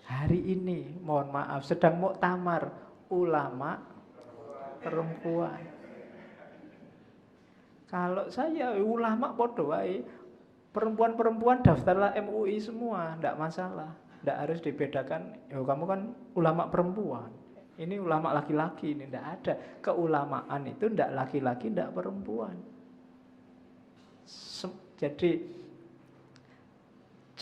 Hari ini, mohon maaf, sedang muktamar ulama perempuan. Kalau saya ulama podo wae, perempuan-perempuan daftarlah MUI semua, tidak masalah. Tidak harus dibedakan, ya kamu kan ulama perempuan. Ini ulama laki-laki, ini tidak ada. Keulamaan itu tidak laki-laki, tidak perempuan. Jadi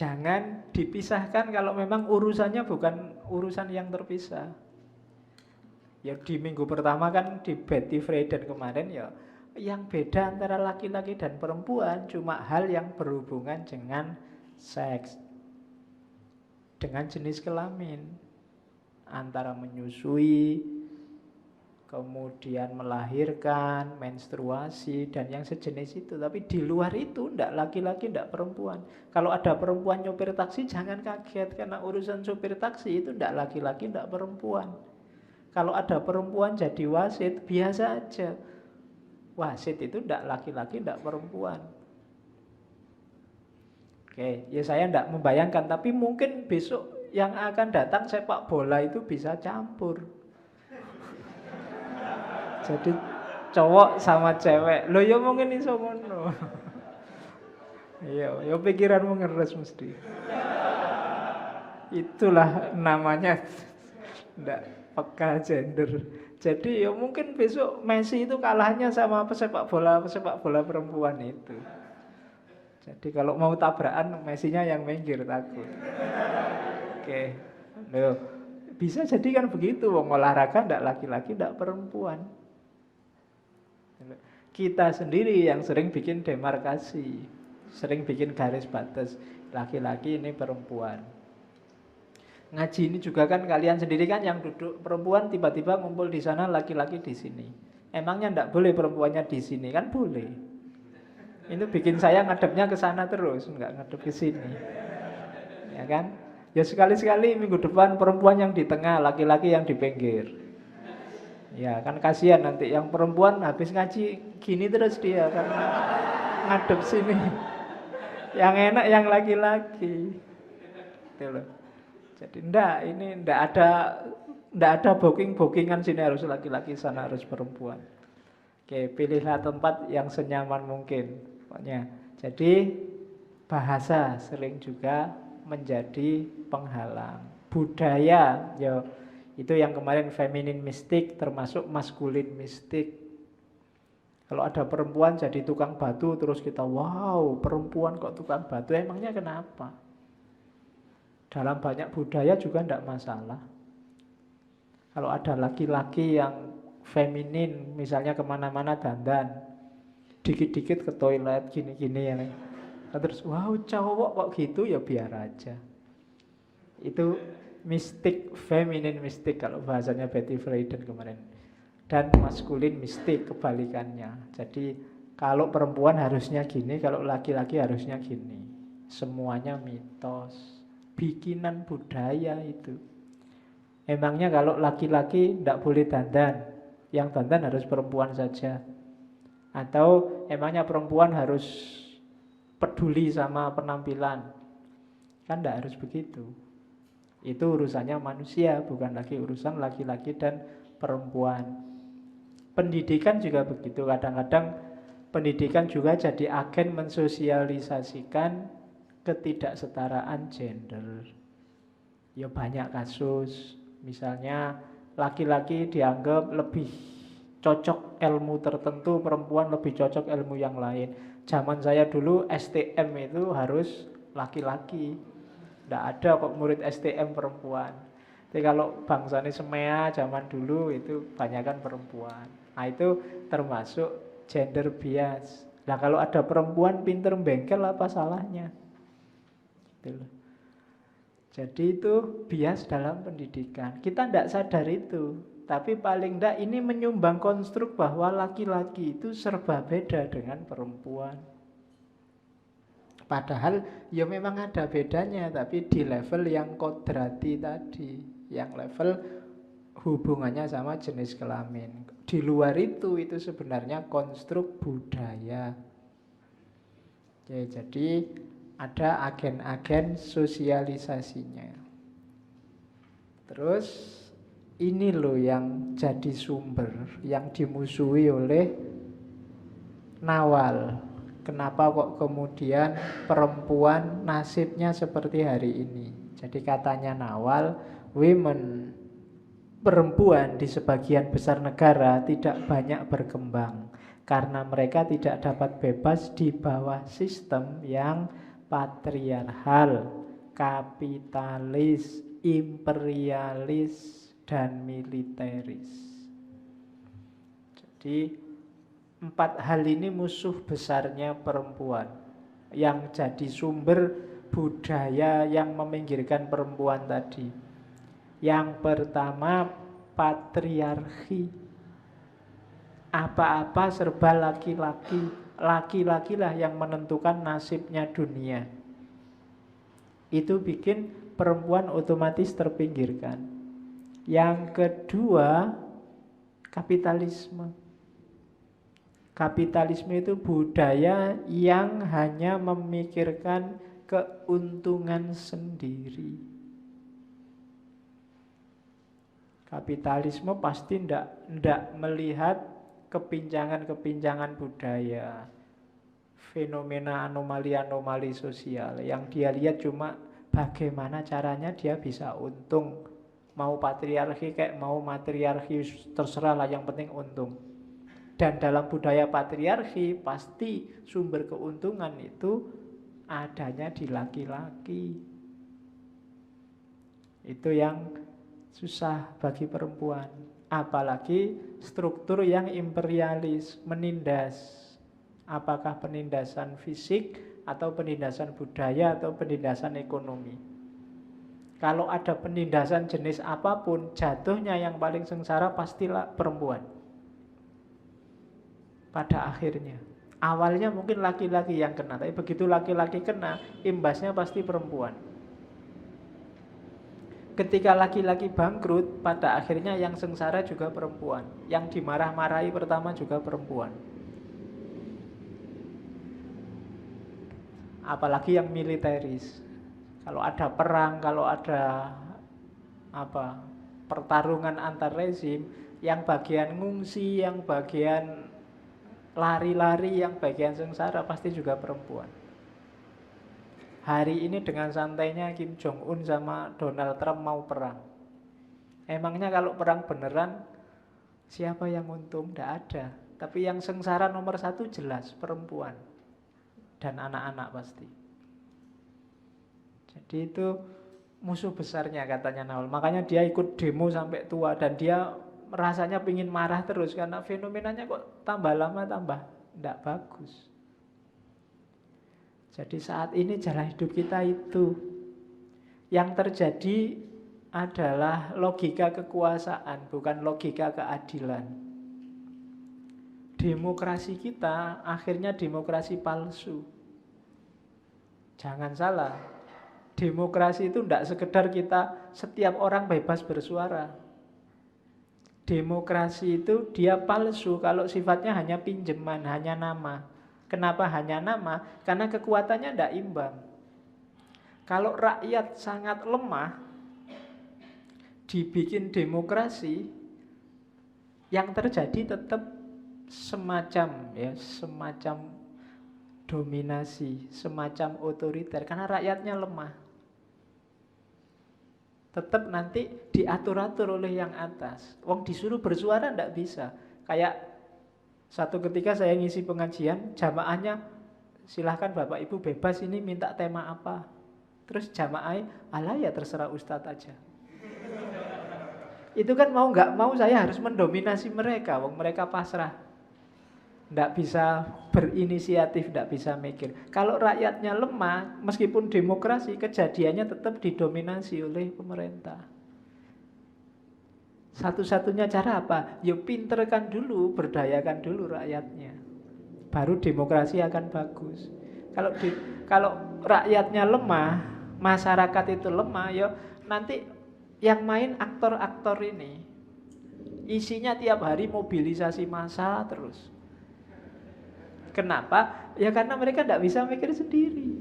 Jangan dipisahkan kalau memang urusannya bukan urusan yang terpisah. Ya di minggu pertama kan di Betty Friedan kemarin ya, yang beda antara laki-laki dan perempuan cuma hal yang berhubungan dengan seks, dengan jenis kelamin, antara menyusui, kemudian melahirkan, menstruasi, dan yang sejenis itu. Tapi di luar itu, ndak laki-laki, ndak perempuan. Kalau ada perempuan nyopir taksi, jangan kaget. Karena urusan sopir taksi itu ndak laki-laki, ndak perempuan. Kalau ada perempuan jadi wasit, biasa aja. Wasit itu ndak laki-laki, ndak perempuan. Oke, ya saya ndak membayangkan. Tapi mungkin besok yang akan datang sepak bola itu bisa campur. Jadi cowok sama cewek. Loh ya mungkin iso ngono. Iya, ya pikiranmu ngeres mesti. Itulah namanya ndak peka gender. Jadi ya mungkin besok Messi itu kalahnya sama pesepak bola perempuan itu. Jadi kalau mau tabrakan Messinya yang minggir takut. Oke. Loh, bisa jadi kan begitu, wong olahraga ndak laki-laki ndak perempuan. Kita sendiri yang sering bikin demarkasi, sering bikin garis batas, laki-laki ini perempuan. Ngaji ini juga kan kalian sendiri kan yang duduk perempuan tiba-tiba ngumpul di sana, laki-laki di sini. Emangnya ndak boleh perempuannya di sini? Kan boleh. Itu bikin saya ngadepnya ke sana terus, nggak ngadep ke sini. Ya kan? Ya sekali-sekali minggu depan perempuan yang di tengah, laki-laki yang di pinggir. Ya kan kasihan nanti yang perempuan habis ngaji gini terus dia kan ngadep sini. Yang enak yang laki-laki. Gitu loh. Jadi ini ndak ada booking-bookingan sini harus laki-laki, sana harus perempuan. Oke, pilihlah tempat yang senyaman mungkin. Pokoknya. Jadi bahasa sering juga menjadi penghalang. Budaya ya itu yang kemarin feminin mistik termasuk maskulin mistik. Kalau ada perempuan jadi tukang batu terus kita wow, perempuan kok tukang batu, emangnya kenapa? Dalam banyak budaya juga tidak masalah. Kalau ada laki-laki yang feminin, misalnya kemana-mana dandan, dikit-dikit ke toilet gini-gini ya, terus wow cowok kok gitu, ya biar aja. Itu mistik, feminin mistik kalau bahasanya Betty Friedan kemarin. Dan maskulin mistik kebalikannya. Jadi kalau perempuan harusnya gini, kalau laki-laki harusnya gini. Semuanya mitos, bikinan budaya itu. Emangnya kalau laki-laki tidak boleh dandan, yang dandan harus perempuan saja? Atau emangnya perempuan harus peduli sama penampilan? Kan tidak harus begitu. Itu urusannya manusia, bukan lagi urusan laki-laki dan perempuan. Pendidikan juga begitu. Kadang-kadang pendidikan juga jadi agen mensosialisasikan ketidaksetaraan gender. Ya banyak kasus. Misalnya laki-laki dianggap lebih cocok ilmu tertentu, perempuan lebih cocok ilmu yang lain. Zaman saya dulu STM itu harus laki-laki. Tidak ada kok murid STM perempuan. Tapi kalau bangsanya semea zaman dulu itu banyakkan perempuan. Nah itu termasuk gender bias. Nah kalau ada perempuan pinter bengkel apa salahnya? Gitu loh. Jadi itu bias dalam pendidikan. Kita tidak sadar itu. Tapi paling tidak ini menyumbang konstruk bahwa laki-laki itu serba beda dengan perempuan. Padahal ya memang ada bedanya, tapi di level yang kodrati tadi, yang level hubungannya sama jenis kelamin. Di luar itu sebenarnya konstruk budaya. Oke, jadi ada agen-agen sosialisasinya. Terus ini loh yang jadi sumber, yang dimusuhi oleh Nawal. Kenapa kok kemudian perempuan nasibnya seperti hari ini? Jadi katanya Nawal, perempuan di sebagian besar negara tidak banyak berkembang karena mereka tidak dapat bebas di bawah sistem yang patriarkal, kapitalis, imperialis, dan militeris. Jadi 4 hal ini musuh besarnya perempuan, yang jadi sumber budaya yang meminggirkan perempuan tadi. Yang pertama, patriarki. Apa-apa serba laki-laki. Laki-lakilah yang menentukan nasibnya dunia. Itu bikin perempuan otomatis terpinggirkan. Yang kedua, kapitalisme. Kapitalisme itu budaya yang hanya memikirkan keuntungan sendiri. Kapitalisme pasti tidak melihat kepincangan-kepincangan budaya, fenomena anomali-anomali sosial. Yang dia lihat cuma bagaimana caranya dia bisa untung. Mau patriarki kayak mau matriarki, terserah lah, yang penting untung. Dan dalam budaya patriarki pasti sumber keuntungan itu adanya di laki-laki. Itu yang susah bagi perempuan. Apalagi struktur yang imperialis, menindas. Apakah penindasan fisik atau penindasan budaya atau penindasan ekonomi. Kalau ada penindasan jenis apapun, jatuhnya yang paling sengsara pastilah perempuan. Pada akhirnya. Awalnya mungkin laki-laki yang kena, tapi begitu laki-laki kena, imbasnya pasti perempuan. Ketika laki-laki bangkrut, pada akhirnya yang sengsara juga perempuan. Yang dimarah-marahi pertama juga perempuan. Apalagi yang militeris. Kalau ada perang, kalau ada pertarungan antar rezim, yang bagian ngungsi, yang bagian lari-lari, yang bagian sengsara pasti juga perempuan. Hari ini dengan santainya Kim Jong Un sama Donald Trump mau perang. Emangnya kalau perang beneran siapa yang untung? Tidak ada. Tapi yang sengsara nomor 1 jelas perempuan dan anak-anak pasti. Jadi itu musuh besarnya katanya Naul. Makanya dia ikut demo sampai tua dan dia rasanya pingin marah terus karena fenomenanya kok tambah lama tambah tidak bagus. Jadi saat ini jalan hidup kita itu yang terjadi adalah logika kekuasaan, bukan logika keadilan. Demokrasi kita akhirnya demokrasi palsu. Jangan salah, demokrasi itu tidak sekedar kita setiap orang bebas bersuara. Demokrasi itu dia palsu kalau sifatnya hanya pinjaman, hanya nama. Kenapa hanya nama? Karena kekuatannya tidak imbang. Kalau rakyat sangat lemah, dibikin demokrasi, yang terjadi tetap semacam dominasi, semacam otoriter. Karena rakyatnya lemah. Tetap nanti diatur-atur oleh yang atas. Wong disuruh bersuara tidak bisa. Kayak satu ketika saya ngisi pengajian, jamaahnya silahkan Bapak Ibu bebas ini minta tema apa. Terus jamaah, alah ya terserah Ustadz aja. Itu kan mau nggak mau saya harus mendominasi mereka, wong mereka pasrah. Tidak bisa berinisiatif, tidak bisa mikir. Kalau rakyatnya lemah, meskipun demokrasi, kejadiannya tetap didominasi oleh pemerintah. Satu-satunya cara apa? Ya pinterkan dulu, berdayakan dulu rakyatnya. Baru demokrasi akan bagus. Kalau rakyatnya lemah, masyarakat itu lemah, ya nanti yang main aktor-aktor ini isinya tiap hari mobilisasi massa terus. Kenapa? Ya karena mereka tidak bisa mikir sendiri,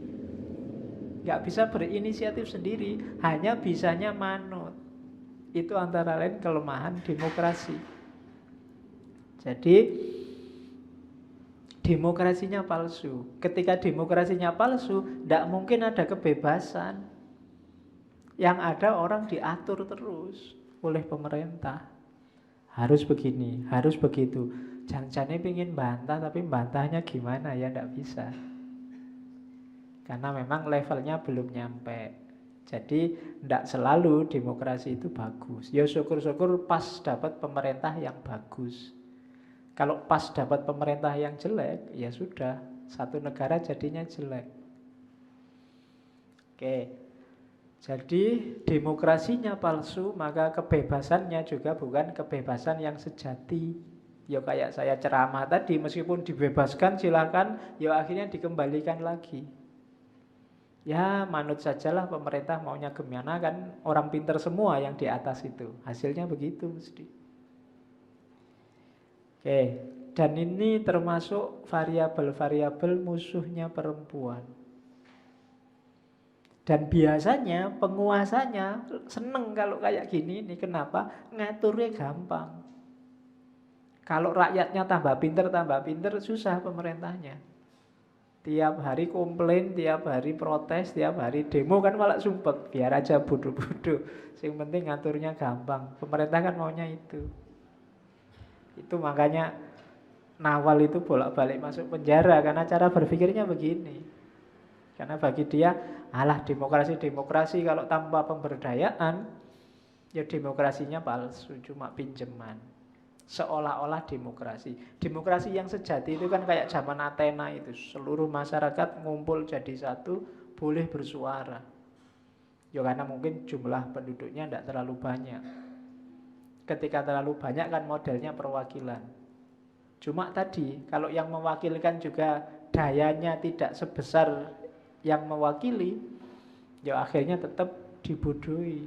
nggak bisa berinisiatif sendiri, hanya bisanya manut. Itu antara lain kelemahan demokrasi. Jadi demokrasinya palsu. Ketika demokrasinya palsu, tidak mungkin ada kebebasan. Yang ada orang diatur terus oleh pemerintah. Harus begini, harus begitu. Jangan-jangan pengen bantah, tapi bantahnya gimana ya, tidak bisa. Karena memang levelnya belum nyampe. Jadi tidak selalu demokrasi itu bagus. Ya syukur-syukur pas dapat pemerintah yang bagus. Kalau pas dapat pemerintah yang jelek, ya sudah, satu negara jadinya jelek. Oke, jadi demokrasinya palsu, maka kebebasannya juga bukan kebebasan yang sejati. Ya kayak saya ceramah tadi, meskipun dibebaskan silakan, ya akhirnya dikembalikan lagi. Ya manut sajalah pemerintah maunya gimana, kan orang pinter semua yang di atas itu. Hasilnya begitu mesti. Oke, dan ini termasuk variabel-variabel musuhnya perempuan. Dan biasanya penguasanya seneng kalau kayak gini. Ini kenapa? Ngaturnya gampang. Kalau rakyatnya tambah pinter, susah pemerintahnya. Tiap hari komplain, tiap hari protes, tiap hari demo kan malah sumpek. Biar aja bodoh-bodoh. Yang penting ngaturnya gampang. Pemerintah kan maunya itu. Itu makanya Nawal itu bolak-balik masuk penjara. Karena cara berpikirnya begini. Karena bagi dia, alah demokrasi kalau tanpa pemberdayaan, ya demokrasinya palsu, cuma pinjeman. Seolah-olah demokrasi. Demokrasi yang sejati itu kan kayak zaman Athena itu. Seluruh masyarakat ngumpul jadi satu, boleh bersuara. Ya karena mungkin jumlah penduduknya tidak terlalu banyak. Ketika terlalu banyak kan modelnya perwakilan. Cuma tadi, kalau yang mewakilkan juga dayanya tidak sebesar yang mewakili, ya akhirnya tetap dibodohi.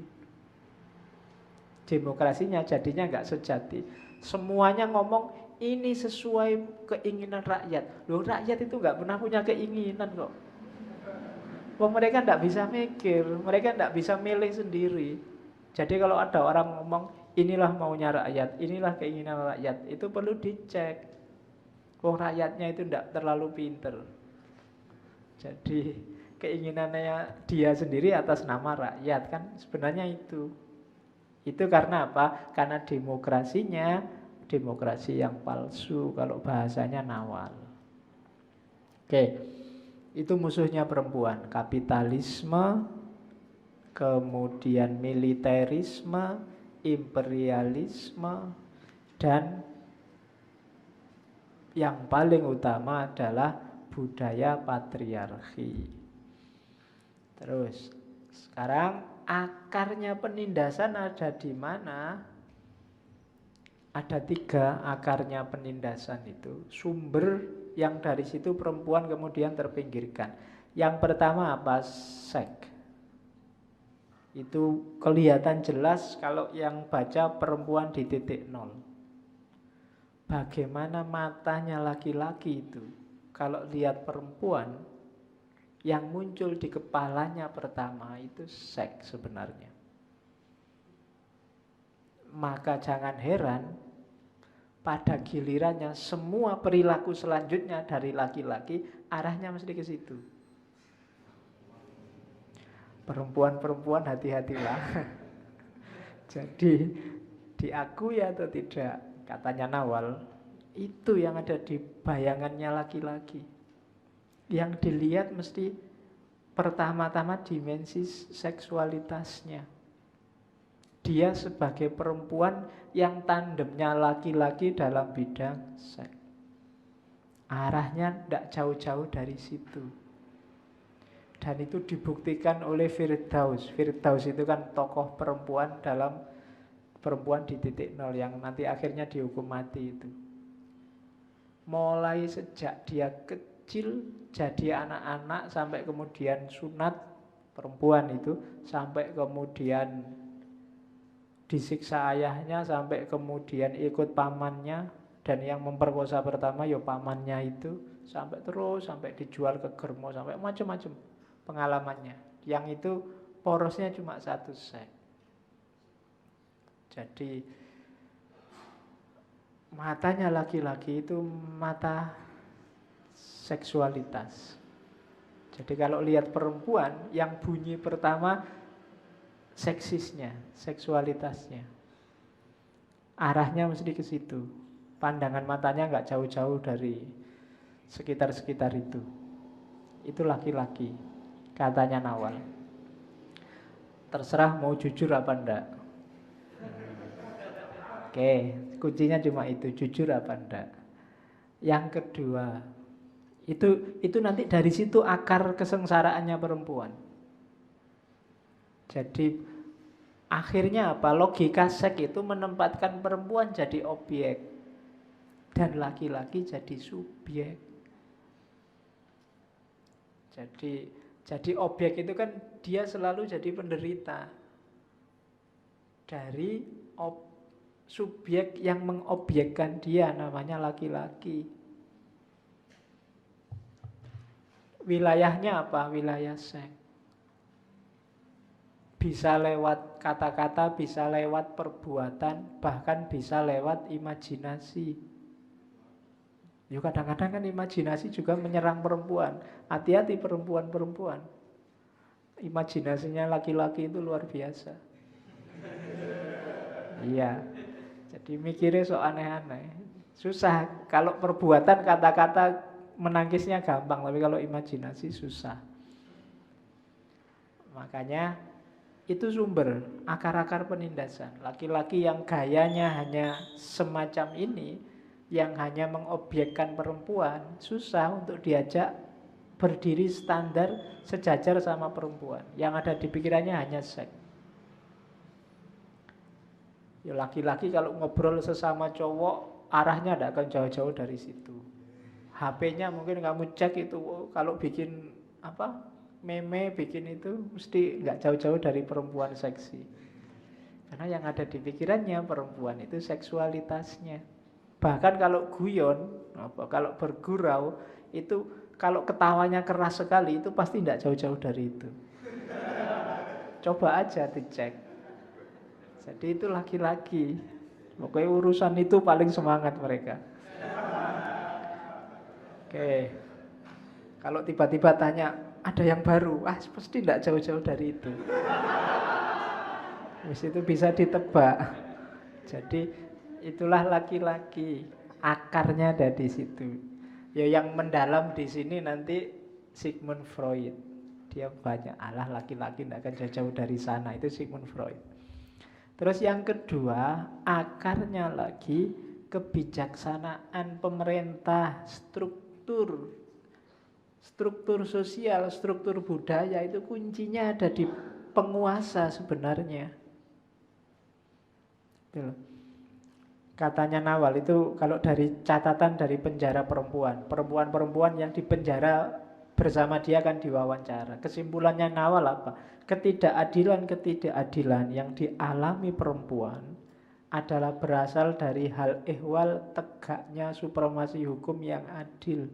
Demokrasinya jadinya nggak sejati. Semuanya ngomong ini sesuai keinginan rakyat. Loh, rakyat itu nggak pernah punya keinginan kok. Wah, mereka nggak bisa mikir, mereka nggak bisa milih sendiri. Jadi kalau ada orang ngomong inilah maunya rakyat, inilah keinginan rakyat, itu perlu dicek. Wah, rakyatnya itu nggak terlalu pinter. Jadi keinginannya dia sendiri atas nama rakyat, kan sebenarnya itu. Itu karena apa? Karena demokrasinya demokrasi yang palsu, kalau bahasanya Nawal. Oke, itu musuhnya perempuan. Kapitalisme, kemudian militerisme, imperialisme, dan yang paling utama adalah budaya patriarki. Terus, sekarang akarnya penindasan ada di mana? Ada 3 akarnya penindasan itu. Sumber yang dari situ perempuan kemudian terpinggirkan. Yang pertama apa? Seks. Itu kelihatan jelas kalau yang baca perempuan di titik 0. Bagaimana matanya laki-laki itu kalau lihat perempuan, yang muncul di kepalanya pertama itu seks sebenarnya. Maka jangan heran pada gilirannya semua perilaku selanjutnya dari laki-laki arahnya mesti ke situ. Perempuan-perempuan hati-hatilah. Jadi diakui atau tidak, katanya Nawal, itu yang ada di bayangannya laki-laki. Yang dilihat mesti pertama-tama dimensi seksualitasnya. Dia sebagai perempuan yang tandemnya laki-laki dalam bidang seks. Arahnya tidak jauh-jauh dari situ. Dan itu dibuktikan oleh Firdaus. Firdaus itu kan tokoh perempuan dalam perempuan di titik 0 yang nanti akhirnya dihukum mati itu. Mulai sejak dia kecil jadi anak-anak sampai kemudian sunat perempuan itu, sampai kemudian disiksa ayahnya, sampai kemudian ikut pamannya, dan yang memperkosa pertama ya pamannya itu, sampai terus sampai dijual ke germo, sampai macam-macam pengalamannya. Yang itu porosnya cuma satu seks. Jadi matanya laki-laki itu mata seksualitas. Jadi kalau lihat perempuan, yang bunyi pertama seksisnya, seksualitasnya. Arahnya mesti ke situ. Pandangan matanya nggak jauh-jauh dari sekitar-sekitar itu. itu laki-laki, katanya Nawal. Terserah mau jujur apa enggak. Oke, kuncinya cuma itu, jujur apa enggak. Yang kedua, itu nanti dari situ akar kesengsaraannya perempuan. Jadi akhirnya apa? Logika seks itu menempatkan perempuan jadi objek dan laki-laki jadi subjek. Jadi objek itu kan dia selalu jadi penderita dari subjek yang mengobjekkan dia, namanya laki-laki. Wilayahnya apa? Wilayah seks. Bisa lewat kata-kata, bisa lewat perbuatan, bahkan bisa lewat imajinasi. Ya kadang-kadang kan imajinasi juga menyerang perempuan. Hati-hati perempuan-perempuan. Imajinasinya laki-laki itu luar biasa. Iya. Jadi mikirnya so aneh-aneh. Susah. Kalau perbuatan, kata-kata, menangkisnya gampang. Tapi kalau imajinasi susah. Makanya itu sumber akar-akar penindasan. Laki-laki yang gayanya hanya semacam ini, yang hanya mengobjekkan perempuan, susah untuk diajak berdiri standar sejajar sama perempuan. Yang ada di pikirannya hanya seks. Ya laki-laki kalau ngobrol sesama cowok, arahnya tidak akan jauh-jauh dari situ. HP-nya mungkin kamu cek itu, kalau bikin apa, meme, bikin itu mesti nggak jauh-jauh dari perempuan seksi. Karena yang ada di pikirannya perempuan itu seksualitasnya. Bahkan kalau guyon, kalau bergurau, itu kalau ketawanya keras sekali itu pasti tidak jauh-jauh dari itu. Coba aja dicek. Jadi itu laki-laki. Pokoknya urusan itu paling semangat mereka. Oke. Kalau tiba-tiba tanya, ada yang baru? Pasti tidak jauh-jauh dari itu. Terus itu bisa ditebak. Jadi itulah laki-laki. Akarnya ada di situ. Ya yang mendalam di sini nanti Sigmund Freud. Dia banyak, laki-laki tidak akan jauh-jauh dari sana. Itu Sigmund Freud. Terus yang kedua, akarnya lagi kebijaksanaan pemerintah, struktur sosial, struktur budaya itu kuncinya ada di penguasa sebenarnya. Katanya Nawal itu kalau dari catatan dari penjara perempuan yang dipenjara bersama dia kan diwawancara. Kesimpulannya Nawal apa? Ketidakadilan yang dialami perempuan adalah berasal dari hal ehwal tegaknya supremasi hukum yang adil.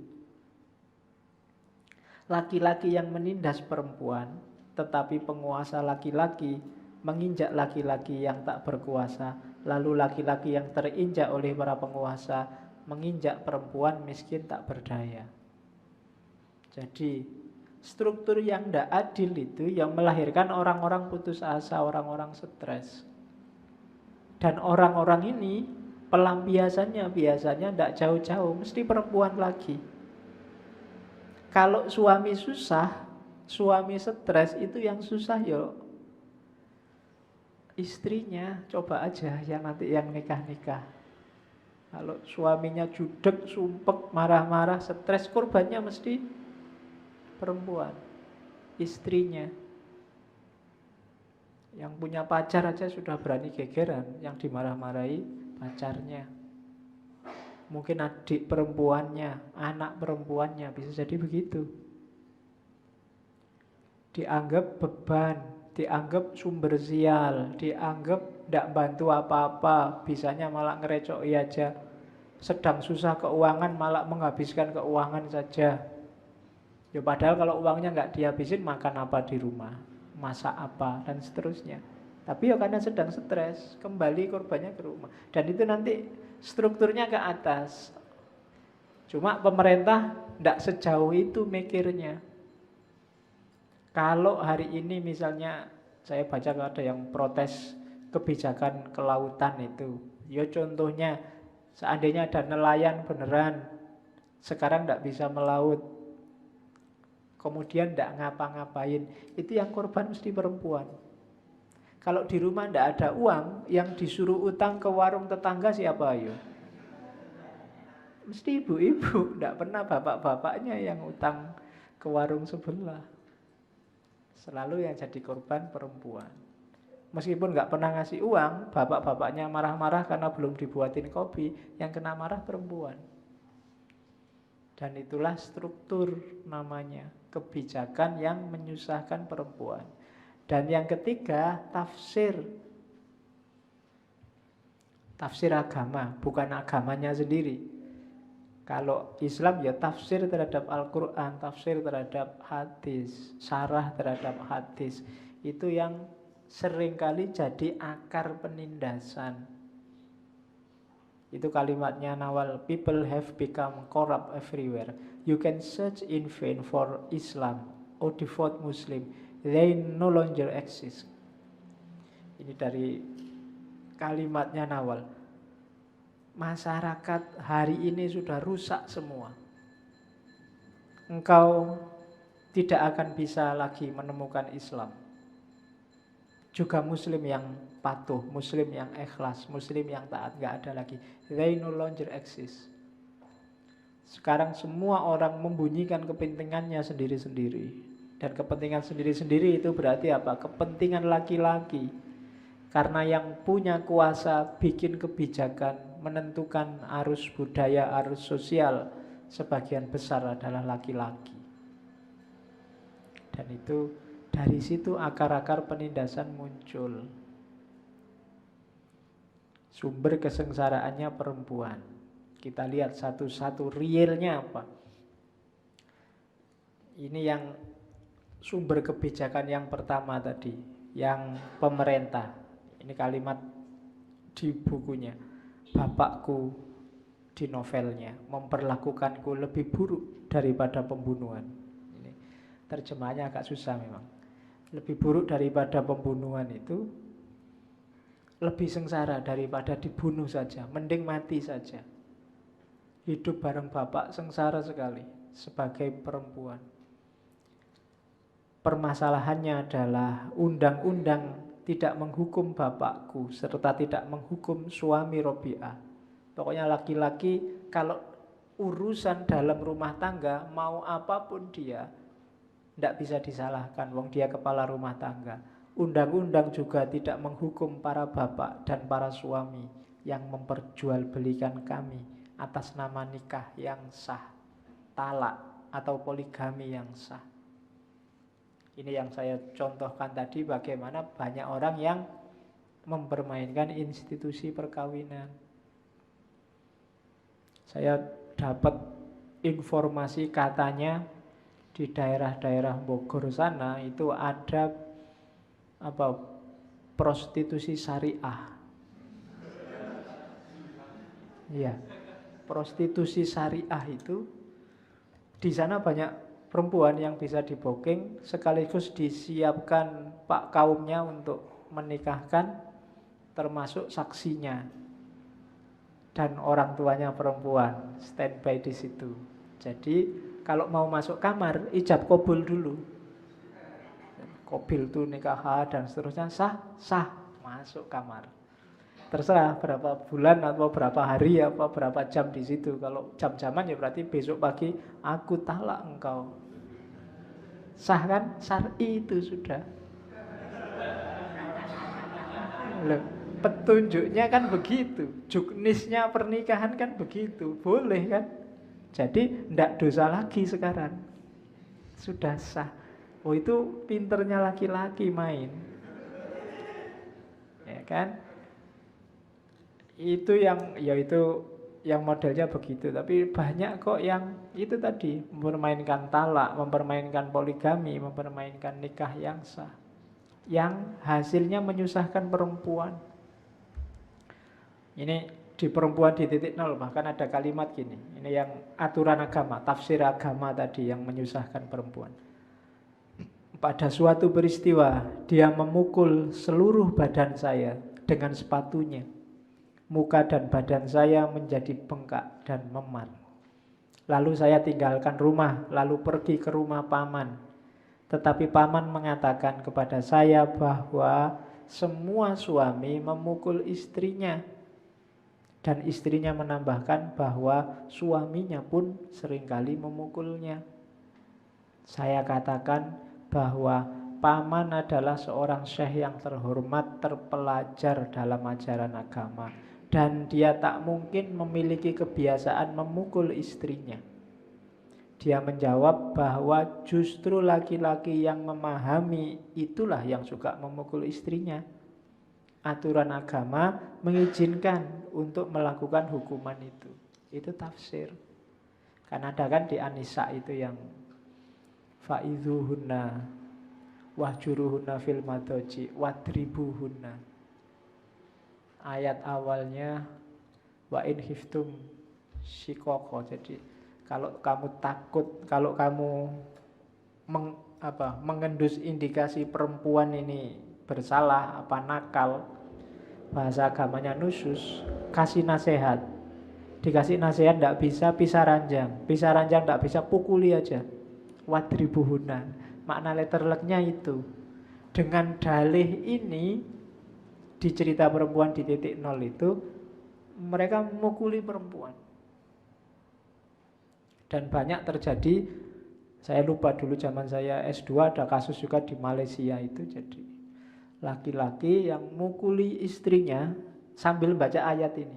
Laki-laki yang menindas perempuan, tetapi penguasa laki-laki menginjak laki-laki yang tak berkuasa, lalu laki-laki yang terinjak oleh para penguasa menginjak perempuan miskin tak berdaya. Jadi struktur yang tidak adil itu yang melahirkan orang-orang putus asa, orang-orang stres. Dan orang-orang ini pelampiasannya biasanya tidak jauh-jauh, mesti perempuan lagi. Kalau suami susah, suami stres, itu yang susah istrinya. Coba aja yang nanti yang nikah-nikah. Kalau suaminya judek, sumpek, marah-marah, stres, korbannya mesti perempuan, istrinya. Yang punya pacar aja sudah berani gegeran, yang dimarah-marahi pacarnya. Mungkin adik perempuannya, anak perempuannya, bisa jadi begitu. Dianggap beban, dianggap sumber sial, dianggap tidak bantu apa-apa, bisanya malah ngerecoki aja. Sedang susah keuangan malah menghabiskan keuangan saja. Ya padahal kalau uangnya nggak dihabisin, makan apa di rumah, masak apa, dan seterusnya. Tapi ya karena sedang stres, kembali korbannya ke rumah. Dan itu nanti strukturnya ke atas. Cuma pemerintah tidak sejauh itu mikirnya. Kalau hari ini misalnya, saya baca ada yang protes kebijakan kelautan itu. Ya contohnya, seandainya ada nelayan beneran, sekarang tidak bisa melaut. kemudian tidak ngapa-ngapain, itu yang korban mesti perempuan. Kalau di rumah tidak ada uang, yang disuruh utang ke warung tetangga siapa ayo? Mesti ibu-ibu, tidak pernah bapak-bapaknya yang utang ke warung sebelah. Selalu yang jadi korban perempuan. Meskipun nggak pernah ngasih uang, bapak-bapaknya marah-marah karena belum dibuatin kopi, yang kena marah perempuan. Dan itulah struktur namanya, kebijakan yang menyusahkan perempuan. Dan yang ketiga, tafsir. Tafsir agama, bukan agamanya sendiri. Kalau Islam ya tafsir terhadap Al-Quran, tafsir terhadap hadis, syarah terhadap hadis. Itu yang seringkali jadi akar penindasan. Itu kalimatnya Nawal, people have become corrupt everywhere. You can search in vain for Islam or devout Muslim. They no longer exist. Ini dari kalimatnya Nawal. Masyarakat hari ini sudah rusak semua. Engkau tidak akan bisa lagi menemukan Islam. Juga Muslim yang patuh, Muslim yang ikhlas, Muslim yang taat, nggak ada lagi. They no longer exist. Sekarang semua orang membunyikan kepentingannya sendiri-sendiri. Dan kepentingan sendiri-sendiri itu berarti apa? Kepentingan laki-laki. Karena yang punya kuasa bikin kebijakan, menentukan arus budaya, arus sosial, sebagian besar adalah laki-laki. Dan itu dari situ akar-akar penindasan muncul. Sumber kesengsaraannya perempuan. Kita lihat satu-satu realnya apa. Ini yang sumber kebijakan yang pertama tadi, yang pemerintah. Ini kalimat di bukunya. Bapakku di novelnya memperlakukanku lebih buruk daripada pembunuhan. Ini terjemahannya agak susah memang. Lebih buruk daripada pembunuhan itu lebih sengsara daripada dibunuh saja, mending mati saja. Hidup bareng bapak sengsara sekali sebagai perempuan. Permasalahannya adalah undang-undang tidak menghukum bapakku serta tidak menghukum suami Robi'ah. Pokoknya laki-laki kalau urusan dalam rumah tangga mau apapun dia tidak bisa disalahkan, wong dia kepala rumah tangga. Undang-undang juga tidak menghukum para bapak dan para suami yang memperjualbelikan kami atas nama nikah yang sah, talak atau poligami yang sah. Ini yang saya contohkan tadi, bagaimana banyak orang yang mempermainkan institusi perkawinan. Saya dapat informasi katanya di daerah-daerah Bogor sana itu ada prostitusi syariah. Iya, prostitusi syariah itu di sana banyak perempuan yang bisa di-booking, sekaligus disiapkan pak kaumnya untuk menikahkan, termasuk saksinya dan orang tuanya perempuan standby di situ. Jadi kalau mau masuk kamar ijab kabul dulu, kabul itu nikah dan seterusnya, sah masuk kamar. Terserah berapa bulan atau berapa hari atau berapa jam di situ. Kalau jam-jaman ya berarti besok pagi aku talak engkau. Sah kan? Syar'i itu sudah. Loh, petunjuknya kan begitu. Juknisnya pernikahan kan begitu. Boleh kan? Jadi tidak dosa lagi sekarang. Sudah sah. Oh itu pinternya laki-laki main. Ya kan? Itu yang modelnya begitu. Tapi banyak kok yang itu tadi, mempermainkan talak, mempermainkan poligami, mempermainkan nikah yang sah, yang hasilnya menyusahkan perempuan. Ini di perempuan di titik nol, bahkan ada kalimat gini. Ini yang aturan agama, tafsir agama tadi yang menyusahkan perempuan. Pada suatu peristiwa, dia memukul seluruh badan saya dengan sepatunya. Muka dan badan saya menjadi bengkak dan memar. Lalu saya tinggalkan rumah, lalu pergi ke rumah paman. Tetapi paman mengatakan kepada saya bahwa semua suami memukul istrinya. Dan istrinya menambahkan bahwa suaminya pun seringkali memukulnya. Saya katakan bahwa paman adalah seorang syekh yang terhormat, terpelajar dalam ajaran agama. Dan dia tak mungkin memiliki kebiasaan memukul istrinya. Dia menjawab bahwa justru laki-laki yang memahami itulah yang suka memukul istrinya. Aturan agama mengizinkan untuk melakukan hukuman itu. Itu tafsir. Karena ada kan di An-Nisa itu yang fa'idhuhunna wahjuruhunna fil madaji wadribuhunna. Ayat awalnya wa in khiftum shiqaqa. Jadi kalau kamu takut, kalau kamu mengendus indikasi perempuan ini bersalah, nakal, bahasa agamanya nusus, kasih nasihat. Dikasih nasihat tidak bisa, pisah ranjang. Pisah ranjang tidak bisa, pukuli aja. Wadribuhunna. Makna letterleknya itu. Dengan dalih ini, di cerita perempuan di titik nol itu, mereka memukuli perempuan. Dan banyak terjadi, saya lupa dulu zaman saya S2 ada kasus juga di Malaysia itu. Jadi laki-laki yang mukuli istrinya sambil baca ayat ini.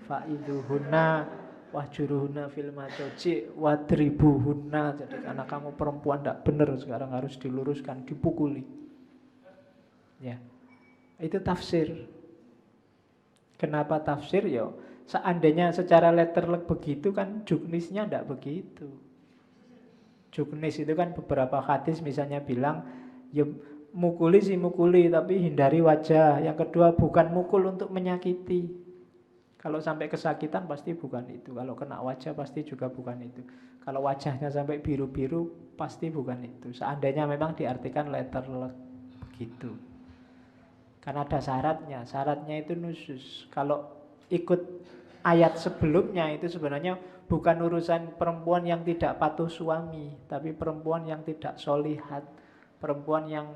Fa'idhuhunna wahjuruhunna fil madaji wadribuhunna. Jadi karena kamu perempuan tidak benar, sekarang harus diluruskan, dipukuli. Ya. Itu tafsir. Kenapa tafsir? Ya, seandainya secara letterlek begitu kan juknisnya tidak begitu. Juknis itu kan beberapa hadis misalnya bilang, ya mukuli sih mukuli, tapi hindari wajah. Yang kedua bukan mukul untuk menyakiti. Kalau sampai kesakitan pasti bukan itu. Kalau kena wajah pasti juga bukan itu. Kalau wajahnya sampai biru-biru pasti bukan itu. Seandainya memang diartikan letterlek begitu. Karena ada syaratnya. Syaratnya itu nusus. Kalau ikut ayat sebelumnya itu sebenarnya bukan urusan perempuan yang tidak patuh suami, tapi perempuan yang tidak solihat, perempuan yang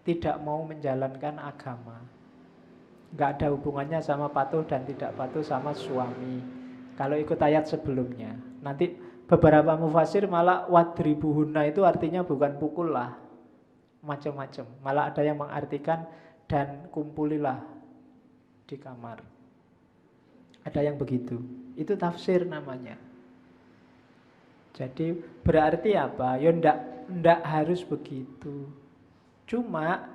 tidak mau menjalankan agama. Nggak ada hubungannya sama patuh dan tidak patuh sama suami. Kalau ikut ayat sebelumnya. Nanti beberapa mufasir malah wadribuhunna itu artinya bukan pukul lah, macam-macam. Malah ada yang mengartikan dan kumpulilah di kamar. Ada yang begitu. Itu tafsir namanya. Jadi berarti apa? Ya ndak harus begitu. Cuma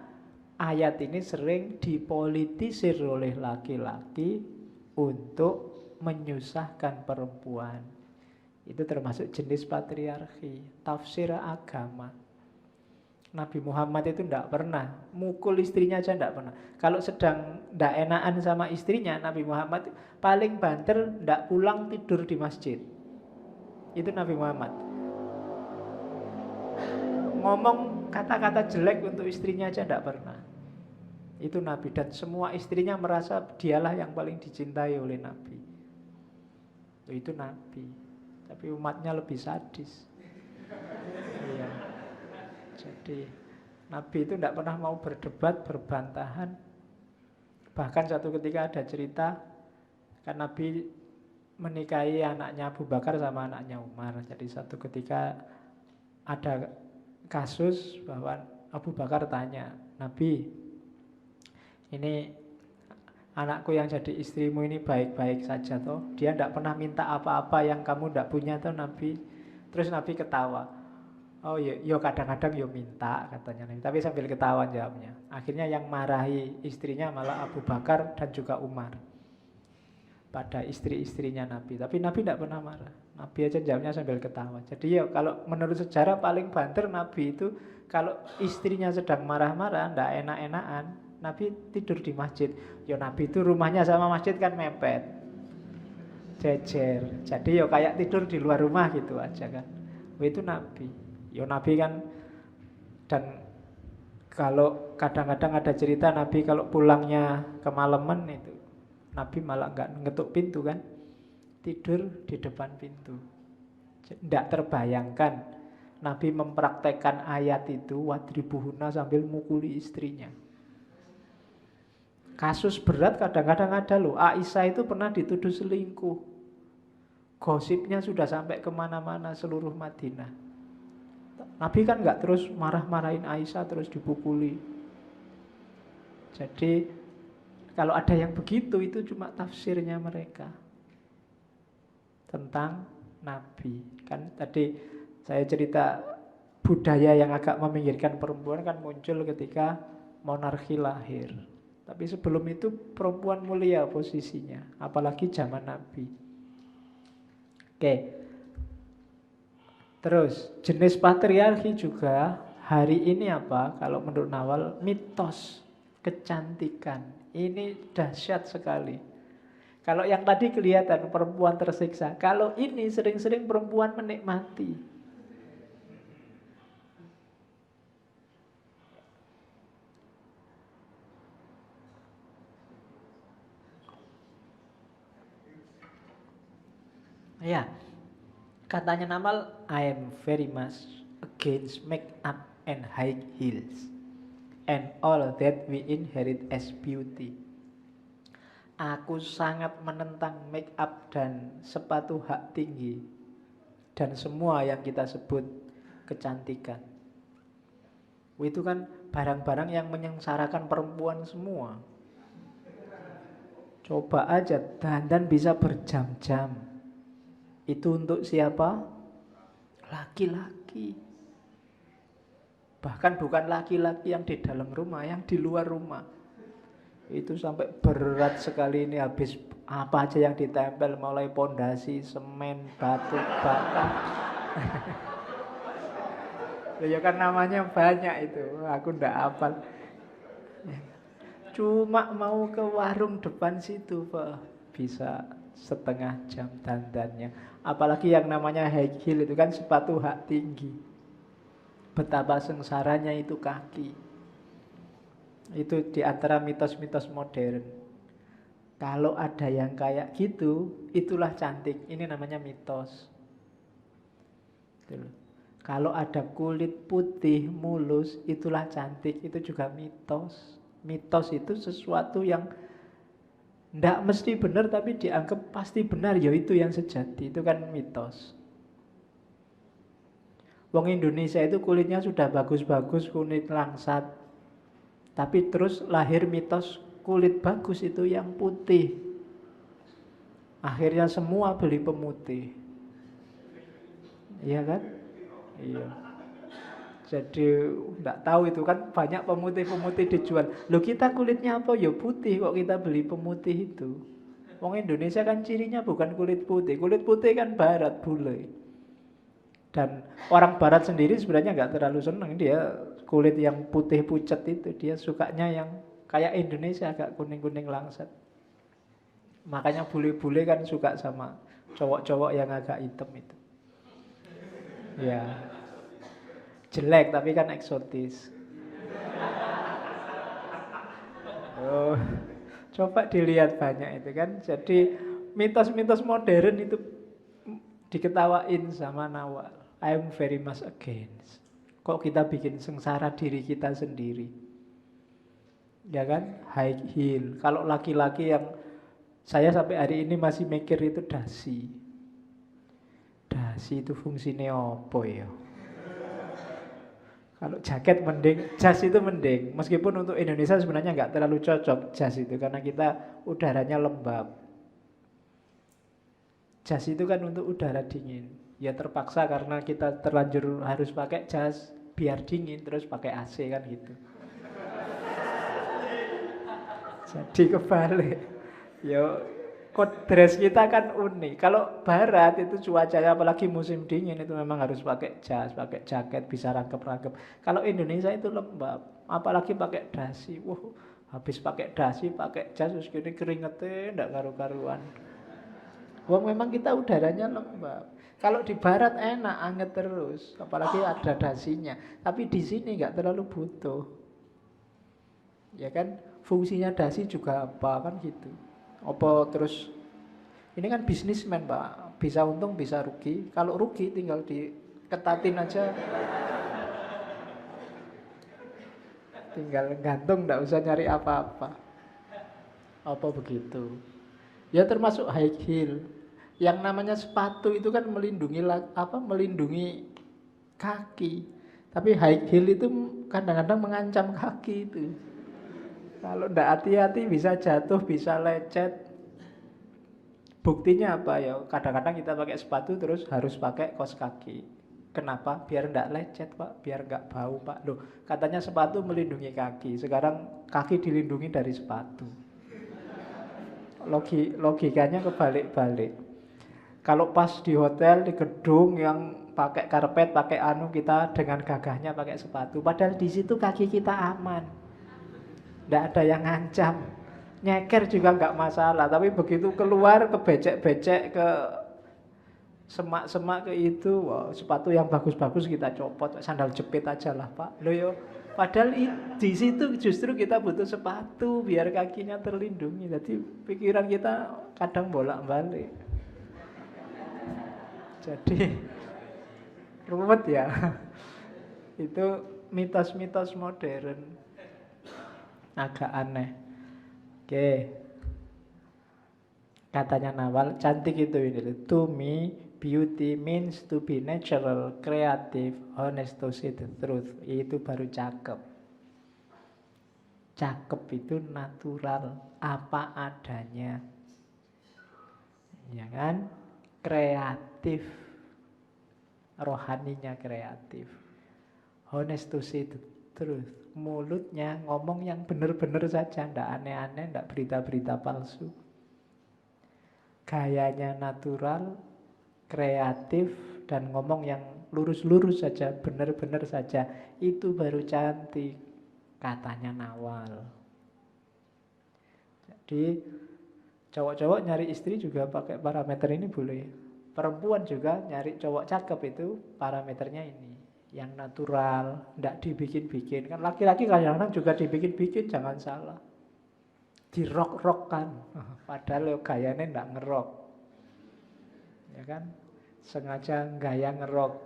ayat ini sering dipolitisir oleh laki-laki untuk menyusahkan perempuan. Itu termasuk jenis patriarki, tafsir agama. Nabi Muhammad itu tidak pernah mukul istrinya aja, tidak pernah. Kalau sedang tidak enakan sama istrinya, Nabi Muhammad paling banter tidak pulang, tidur di masjid. Itu Nabi Muhammad. Ngomong kata-kata jelek untuk istrinya aja tidak pernah. Itu Nabi, dan semua istrinya merasa dialah yang paling dicintai oleh Nabi. Itu Nabi. Tapi umatnya lebih sadis. Iya. Jadi Nabi itu tidak pernah mau berdebat, berbantahan. Bahkan satu ketika ada cerita, kan Nabi menikahi anaknya Abu Bakar sama anaknya Umar. Jadi satu ketika ada kasus bahwa Abu Bakar tanya, Nabi, ini anakku yang jadi istrimu ini baik-baik saja toh? Dia tidak pernah minta apa-apa yang kamu tidak punya toh Nabi? Terus Nabi ketawa. Oh yo kadang-kadang yo minta katanya Nabi. Tapi sambil ketawa jawabnya. Akhirnya yang marahi istrinya malah Abu Bakar dan juga Umar pada istri-istrinya Nabi. Tapi Nabi tidak pernah marah. Nabi aja jawabnya sambil ketawa. Jadi ya kalau menurut sejarah paling banter Nabi itu kalau istrinya sedang marah-marah, tidak enak-enakan, Nabi tidur di masjid. Ya Nabi itu rumahnya sama masjid kan mepet, jejer. Jadi ya kayak tidur di luar rumah gitu aja kan. Itu Nabi. Ya Nabi kan, dan kalau kadang-kadang ada cerita Nabi kalau pulangnya kemalaman itu, Nabi malah nggak ngetuk pintu kan, tidur di depan pintu. Tidak terbayangkan Nabi mempraktekkan ayat itu wadribuhuna sambil mukuli istrinya. Kasus berat kadang-kadang ada loh. Aisyah itu pernah dituduh selingkuh. Gosipnya sudah sampai kemana-mana seluruh Madinah. Nabi kan nggak terus marah-marahin Aisyah terus dipukuli. Jadi kalau ada yang begitu itu cuma tafsirnya mereka tentang Nabi. Kan tadi saya cerita budaya yang agak meminggirkan perempuan kan muncul ketika monarki lahir. Tapi sebelum itu perempuan mulia posisinya, apalagi zaman Nabi. Oke. Terus jenis patriarki juga hari ini apa? Kalau menurut Nawal mitos kecantikan. Ini dahsyat sekali. Kalau yang tadi kelihatan perempuan tersiksa, kalau ini sering-sering perempuan menikmati. Ya, katanya Namal, I am very much against make up and high heels and all that we inherit as beauty. Aku sangat menentang make up dan sepatu hak tinggi dan semua yang kita sebut kecantikan. Itu kan barang-barang yang menyengsarakan perempuan semua. Coba aja dandan bisa berjam-jam. Itu untuk siapa? Laki-laki. Bahkan bukan laki-laki yang di dalam rumah, yang di luar rumah. Itu sampai berat sekali ini, habis apa aja yang ditempel, mulai pondasi, semen, batu, bata. Ya kan namanya banyak itu, aku ndak hafal. Cuma mau ke warung depan situ, Pak, bisa setengah jam dandannya. Apalagi yang namanya high heel itu kan sepatu hak tinggi. Betapa sengsaranya itu kaki. Itu di antara mitos-mitos modern. Kalau ada yang kayak gitu, itulah cantik. Ini namanya mitos. Kalau ada kulit putih mulus, itulah cantik. Itu juga mitos. Mitos itu sesuatu yang ndak mesti benar tapi dianggap pasti benar, ya itu yang sejati. Itu kan mitos. Wong Indonesia itu kulitnya sudah bagus-bagus, kulit langsat. Tapi terus lahir mitos kulit bagus itu yang putih. Akhirnya semua beli pemutih. Iya kan? Iya. Jadi enggak tahu itu kan banyak pemutih-pemutih dijual. Loh kita kulitnya apa? Ya putih, kok kita beli pemutih itu. Wong Indonesia kan cirinya bukan kulit putih. Kulit putih kan barat, bule. Dan orang barat sendiri sebenarnya enggak terlalu senang dia kulit yang putih pucat itu. Dia sukanya yang kayak Indonesia agak kuning-kuning langsat. Makanya bule-bule kan suka sama cowok-cowok yang agak hitam itu. Ya. Jelek tapi kan eksotis. Oh, coba dilihat banyak itu kan. Jadi mitos-mitos modern itu diketawain sama Nawal. I'm very much against. Kok kita bikin sengsara diri kita sendiri? Ya kan? High heel. Kalau laki-laki yang saya sampai hari ini masih mikir itu dasi. Dasi itu fungsinya apa ya? Kalau jaket mending, jas itu mending. Meskipun untuk Indonesia sebenarnya nggak terlalu cocok jas itu karena kita udaranya lembab. Jas itu kan untuk udara dingin. Ya terpaksa karena kita terlanjur harus pakai jas biar dingin terus pakai AC kan gitu. Jadi kebalik. Ya dress kita kan unik. Kalau barat itu cuacanya apalagi musim dingin itu memang harus pakai jas, pakai jaket, bisa rangkep-rangkep. Kalau Indonesia itu lembab, apalagi pakai dasi. Wah, habis pakai dasi, pakai jas terus gini keringetnya ndak karu-karuan. Wah, memang kita udaranya lembab. Kalau di barat enak, anget terus, apalagi ada dasinya. Tapi di sini nggak terlalu butuh. Ya kan, fungsinya dasi juga apa kan gitu. Apa terus Ini kan bisnismen Pak, bisa untung bisa rugi. Kalau rugi tinggal diketatin aja, tinggal gantung, nggak usah nyari apa-apa. Apa begitu? Ya termasuk high heel. Yang namanya sepatu itu kan melindungi kaki. Tapi high heel itu kadang-kadang mengancam kaki itu. Kalau ndak hati-hati bisa jatuh, bisa lecet. Buktinya apa ya? Kadang-kadang kita pakai sepatu terus harus pakai kaos kaki. Kenapa? Biar ndak lecet Pak, biar nggak bau Pak. Loh, katanya sepatu melindungi kaki. Sekarang kaki dilindungi dari sepatu. Logikanya kebalik-balik. Kalau pas di hotel, di gedung yang pakai karpet, pakai kita dengan gagahnya pakai sepatu. Padahal di situ kaki kita aman. Nggak ada yang ngancam. Nyeker juga nggak masalah. Tapi begitu keluar ke becek-becek, ke semak-semak ke itu, wow, sepatu yang bagus-bagus kita copot, sandal jepit aja lah Pak. Loh yo, padahal di situ justru kita butuh sepatu biar kakinya terlindungi. Jadi pikiran kita kadang bolak-balik. Jadi ruwet ya. Itu mitos-mitos modern. Agak aneh. Oke. Katanya Nawal, cantik itu ini. To me, beauty means to be natural, creative, honest to say the truth. Itu baru cakep. Cakep itu natural, apa adanya. Ya kan? Kreatif. Rohaninya kreatif. Honest to say the truth. Mulutnya ngomong yang benar-benar saja, ndak aneh-aneh, ndak berita-berita palsu. Gayanya natural, kreatif, dan ngomong yang lurus-lurus saja, benar-benar saja. Itu baru cantik, katanya Nawal. Jadi cowok-cowok nyari istri juga pakai parameter ini boleh. Perempuan juga nyari cowok cakep itu parameternya ini. Yang natural, ndak dibikin-bikin. Kan laki-laki kadang-kadang juga dibikin-bikin, jangan salah. Dirok-rok kan. Padahal yo gayanya ndak ngerok. Ya kan? Sengaja gaya ngerok.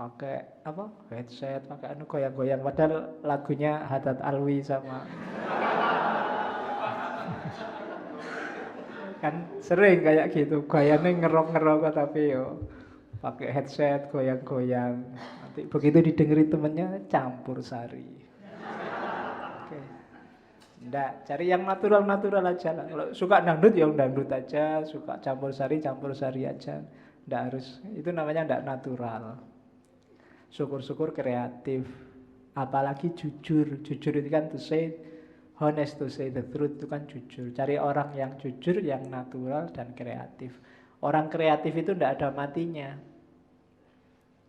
Pakai apa? Headset, pakai goyang-goyang. Padahal lagunya Haddad Alwi sama kan sering kayak gitu, gayanya ngerok-ngerok tapi yo pakai headset goyang-goyang. Nanti begitu didengerin temennya campur sari. Oke. Nggak, cari yang natural-natural aja lah. Kalau suka dangdut ya dangdut aja, suka campur sari aja. Nggak harus, itu namanya nggak natural. Syukur-syukur kreatif. Apalagi jujur. Jujur itu kan to say honest, to say the truth, itu kan jujur. Cari orang yang jujur, yang natural dan kreatif. Orang kreatif itu tidak ada matinya.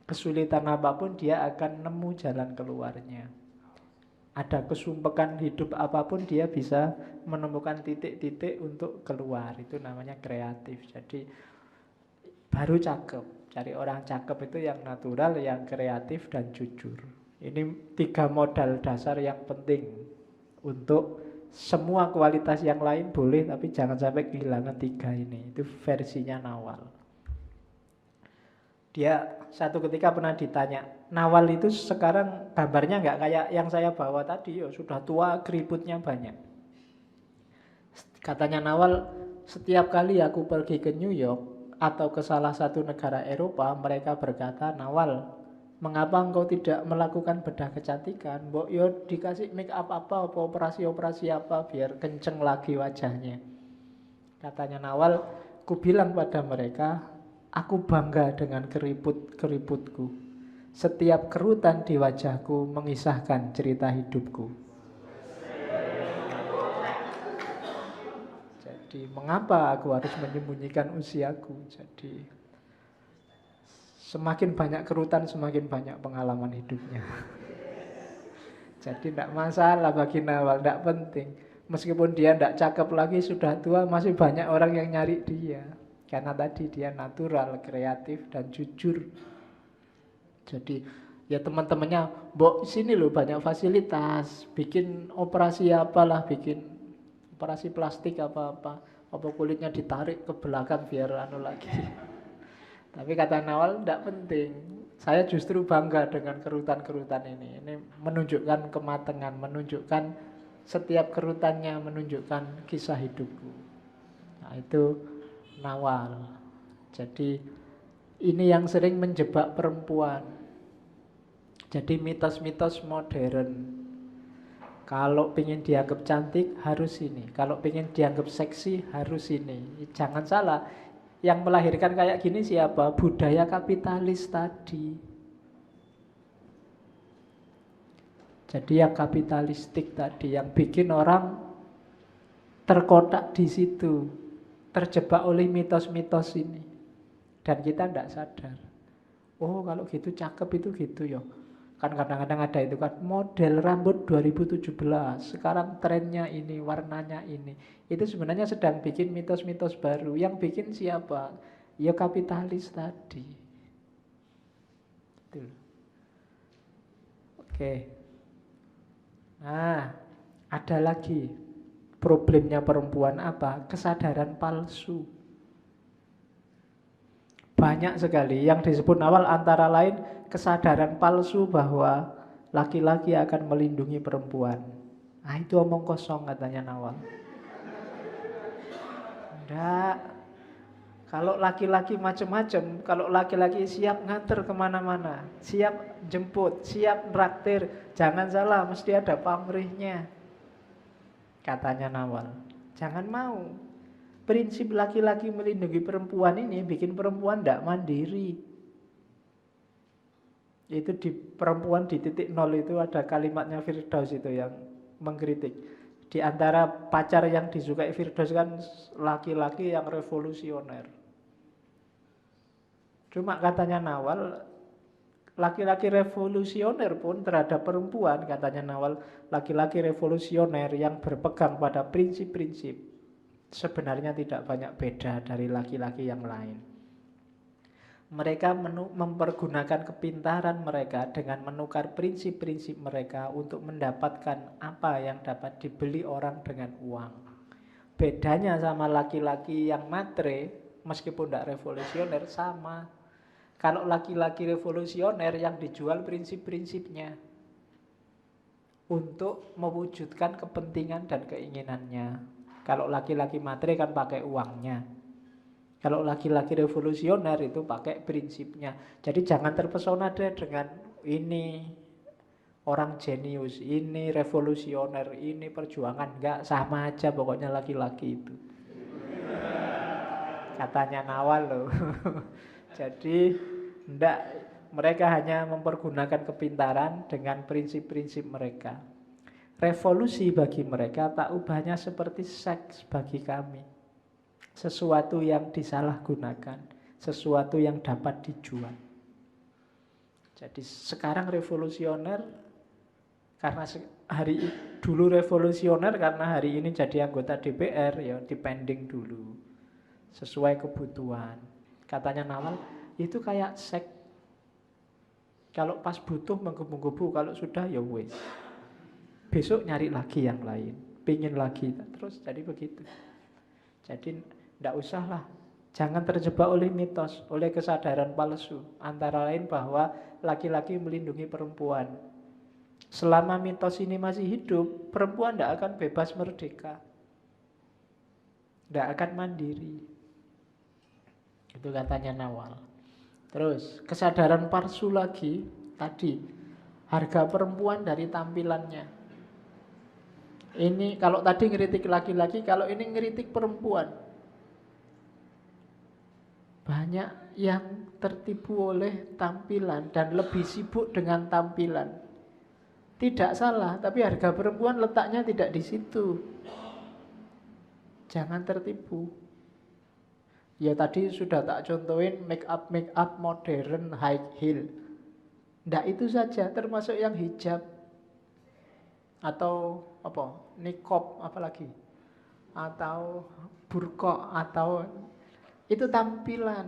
Kesulitan apapun dia akan nemu jalan keluarnya. Ada kesumpekan hidup apapun dia bisa menemukan titik-titik untuk keluar. Itu namanya kreatif. Jadi baru cakep. Cari orang cakep itu yang natural, yang kreatif dan jujur. Ini 3 modal dasar yang penting. Untuk semua kualitas yang lain boleh, tapi jangan sampai kehilangan 3 ini. Itu versinya Nawal. Dia satu ketika pernah ditanya, Nawal itu sekarang gambarnya nggak kayak yang saya bawa tadi, sudah tua, keriputnya banyak. Katanya Nawal, setiap kali aku pergi ke New York atau ke salah satu negara Eropa, mereka berkata, Nawal, mengapa engkau tidak melakukan bedah kecantikan? Mbok yo dikasih make up apa operasi-operasi apa biar kenceng lagi wajahnya. Katanya Nawal, ku bilang pada mereka, aku bangga dengan keriputku. Setiap kerutan di wajahku mengisahkan cerita hidupku. Jadi mengapa aku harus menyembunyikan usiaku? Jadi semakin banyak kerutan, semakin banyak pengalaman hidupnya. Jadi tidak masalah bagi Nawal, tidak penting. Meskipun dia tidak cakep lagi, sudah tua, masih banyak orang yang nyari dia. Karena tadi dia natural, kreatif, dan jujur. Jadi ya teman-temannya, Mbok sini loh banyak fasilitas, bikin operasi apalah, bikin operasi plastik apa-apa. Apa kulitnya ditarik ke belakang biar anu lagi. Tapi kata Nawal, tidak penting. Saya justru bangga dengan kerutan-kerutan ini. Ini menunjukkan kematangan, menunjukkan setiap kerutannya menunjukkan kisah hidupku. Nah, itu Nawal. Jadi ini yang sering menjebak perempuan. Jadi mitos-mitos modern. Kalau pengen dianggap cantik harus ini. Kalau pengen dianggap seksi harus ini. Jangan salah. Yang melahirkan kayak gini siapa? Budaya kapitalis tadi. Jadi yang kapitalistik tadi, yang bikin orang terkotak di situ, terjebak oleh mitos-mitos ini. Dan kita tidak sadar. Oh, kalau gitu cakep itu gitu ya. Kan kadang-kadang ada itu kan model rambut 2017. Sekarang trennya ini, warnanya ini. Itu sebenarnya sedang bikin mitos-mitos baru. Yang bikin siapa? Ya kapitalis tadi. Itu. Oke. Nah, ada lagi problemnya perempuan apa? Kesadaran palsu. Banyak sekali yang disebut Nawal, antara lain kesadaran palsu bahwa laki-laki akan melindungi perempuan. Nah, itu omong kosong katanya Nawal. Enggak. Kalau laki-laki macam-macam, kalau laki-laki siap nganter kemana-mana, siap jemput, siap traktir, jangan salah, mesti ada pamrihnya. Katanya Nawal. Jangan mau. Prinsip laki-laki melindungi perempuan ini bikin perempuan tidak mandiri. Itu di perempuan di titik nol itu ada kalimatnya Firdaus itu yang mengkritik. Di antara pacar yang disukai Firdaus kan laki-laki yang revolusioner. Cuma katanya Nawal, laki-laki revolusioner pun terhadap perempuan, katanya Nawal, laki-laki revolusioner yang berpegang pada prinsip-prinsip sebenarnya tidak banyak beda dari laki-laki yang lain. Mereka mempergunakan kepintaran mereka dengan menukar prinsip-prinsip mereka untuk mendapatkan apa yang dapat dibeli orang dengan uang. Bedanya sama laki-laki yang matre, meskipun tidak revolusioner, sama. Kalau laki-laki revolusioner yang dijual prinsip-prinsipnya untuk mewujudkan kepentingan dan keinginannya. Kalau laki-laki matre kan pakai uangnya. Kalau laki-laki revolusioner itu pakai prinsipnya. Jadi jangan terpesona deh dengan ini orang jenius, ini revolusioner, ini perjuangan. Enggak, sama aja pokoknya laki-laki itu. Katanya Nawal loh. Jadi enggak, mereka hanya mempergunakan kepintaran dengan prinsip-prinsip mereka. Revolusi bagi mereka tak ubahnya seperti seks bagi kami. Sesuatu yang disalahgunakan, sesuatu yang dapat dijual. Jadi sekarang revolusioner karena dulu revolusioner karena hari ini jadi anggota DPR, ya dipending dulu sesuai kebutuhan. Katanya Nawal, itu kayak seks. Kalau pas butuh menggebu-gebu, kalau sudah ya wes. Besok nyari lagi yang lain, pingin lagi, terus jadi begitu. Jadi tidak usahlah, jangan terjebak oleh mitos, oleh kesadaran palsu. Antara lain bahwa laki-laki melindungi perempuan. Selama mitos ini masih hidup, perempuan tidak akan bebas merdeka, tidak akan mandiri. Itu katanya Nawal. Terus kesadaran palsu lagi tadi, harga perempuan dari tampilannya. Ini kalau tadi ngeritik laki-laki, kalau ini ngeritik perempuan. Banyak yang tertipu oleh tampilan dan lebih sibuk dengan tampilan. Tidak salah, tapi harga perempuan letaknya tidak di situ. Jangan tertipu. Ya tadi sudah tak contohin make up modern high heel. Nggak itu saja, termasuk yang hijab atau apa niqab apalagi atau burqa atau itu tampilan.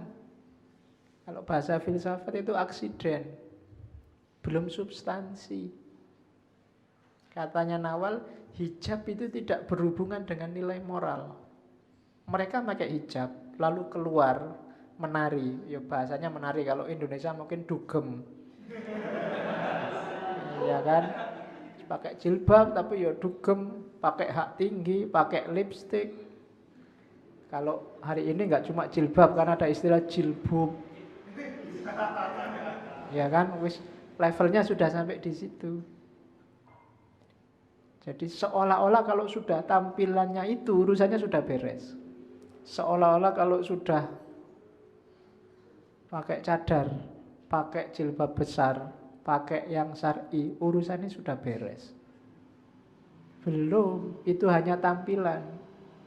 Kalau bahasa filsafat itu aksiden, belum substansi. Katanya Nawal, hijab itu tidak berhubungan dengan nilai moral. Mereka pakai hijab, lalu keluar menari. Ya bahasanya menari, kalau Indonesia mungkin dugem. Ya kan? Pakai jilbab tapi ya dugem, pakai hak tinggi, pakai lipstick. Kalau hari ini nggak cuma jilbab, karena ada istilah jilbub. Ya kan, wis levelnya sudah sampai di situ. Jadi seolah-olah kalau sudah tampilannya itu urusannya sudah beres. Seolah-olah kalau sudah pakai cadar, pakai jilbab besar, pakai yang syar'i, urusannya sudah beres. Belum, itu hanya tampilan.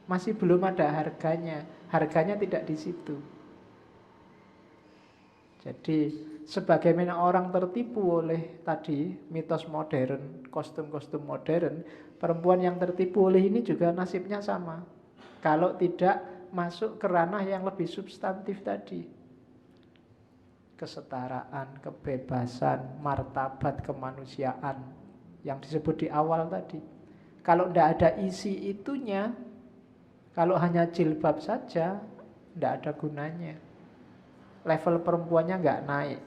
Masih belum ada harganya. Harganya tidak di situ. Jadi sebagaimana orang tertipu oleh tadi mitos modern, kostum-kostum modern, perempuan yang tertipu oleh ini juga nasibnya sama. Kalau tidak masuk ke ranah yang lebih substantif tadi. Kesetaraan, kebebasan, martabat kemanusiaan yang disebut di awal tadi. Kalau tidak ada isi itunya, kalau hanya jilbab saja, tidak ada gunanya. Level perempuannya nggak naik.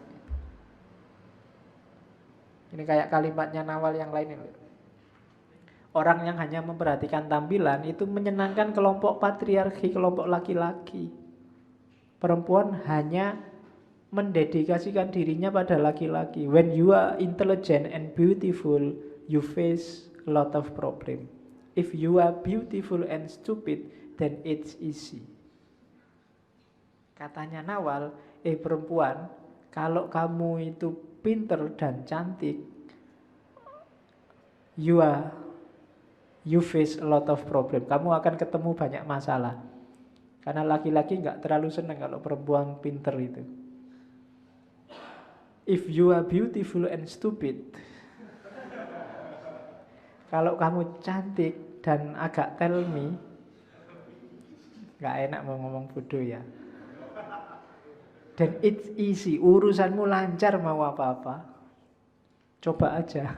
Ini kayak kalimatnya Nawal yang lain ini. Orang yang hanya memperhatikan tampilan itu menyenangkan kelompok patriarki, kelompok laki-laki. Perempuan hanya mendedikasikan dirinya pada laki-laki. When you are intelligent and beautiful, you face a lot of problem. If you are beautiful and stupid, then it's easy. Katanya Nawal, perempuan, kalau kamu itu pinter dan cantik, you face a lot of problem. Kamu akan ketemu banyak masalah. Karena laki-laki nggak terlalu senang kalau perempuan pinter itu. If you are beautiful and stupid, kalau kamu cantik dan agak tell me, nggak enak mau ngomong bodoh ya. Dan it's easy, urusanmu lancar mau apa-apa. Coba aja.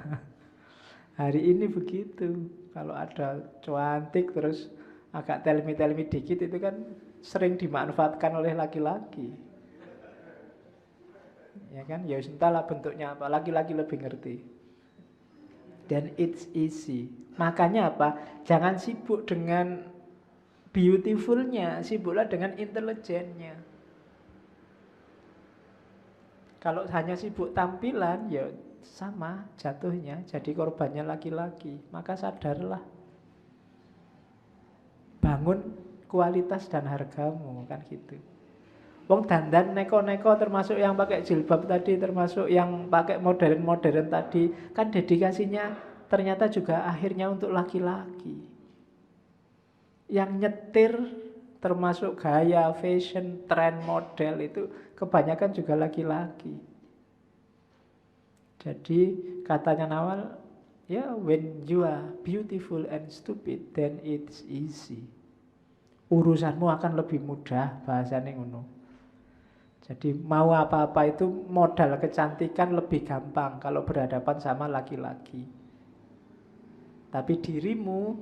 Hari ini begitu. Kalau ada cantik terus agak tell me dikit, itu kan sering dimanfaatkan oleh laki-laki. Ya kan, ya entahlah bentuknya apa, laki-laki lebih ngerti. Dan it's easy. Makanya apa? Jangan sibuk dengan beautifulnya, sibuklah dengan intelijennya. Kalau hanya sibuk tampilan, ya sama jatuhnya, jadi korbannya laki-laki. Maka sadarlah, bangun kualitas dan hargamu, kan gitu. Wong dandan neko-neko, termasuk yang pakai jilbab tadi, termasuk yang pakai modern-modern tadi, kan dedikasinya ternyata juga akhirnya untuk laki-laki. Yang nyetir termasuk gaya, fashion, tren, model itu kebanyakan juga laki-laki. Jadi katanya Nawal, ya, when you are beautiful and stupid, then it's easy. Urusanmu akan lebih mudah, bahasanya ngono. Jadi mau apa-apa itu modal kecantikan lebih gampang kalau berhadapan sama laki-laki. Tapi dirimu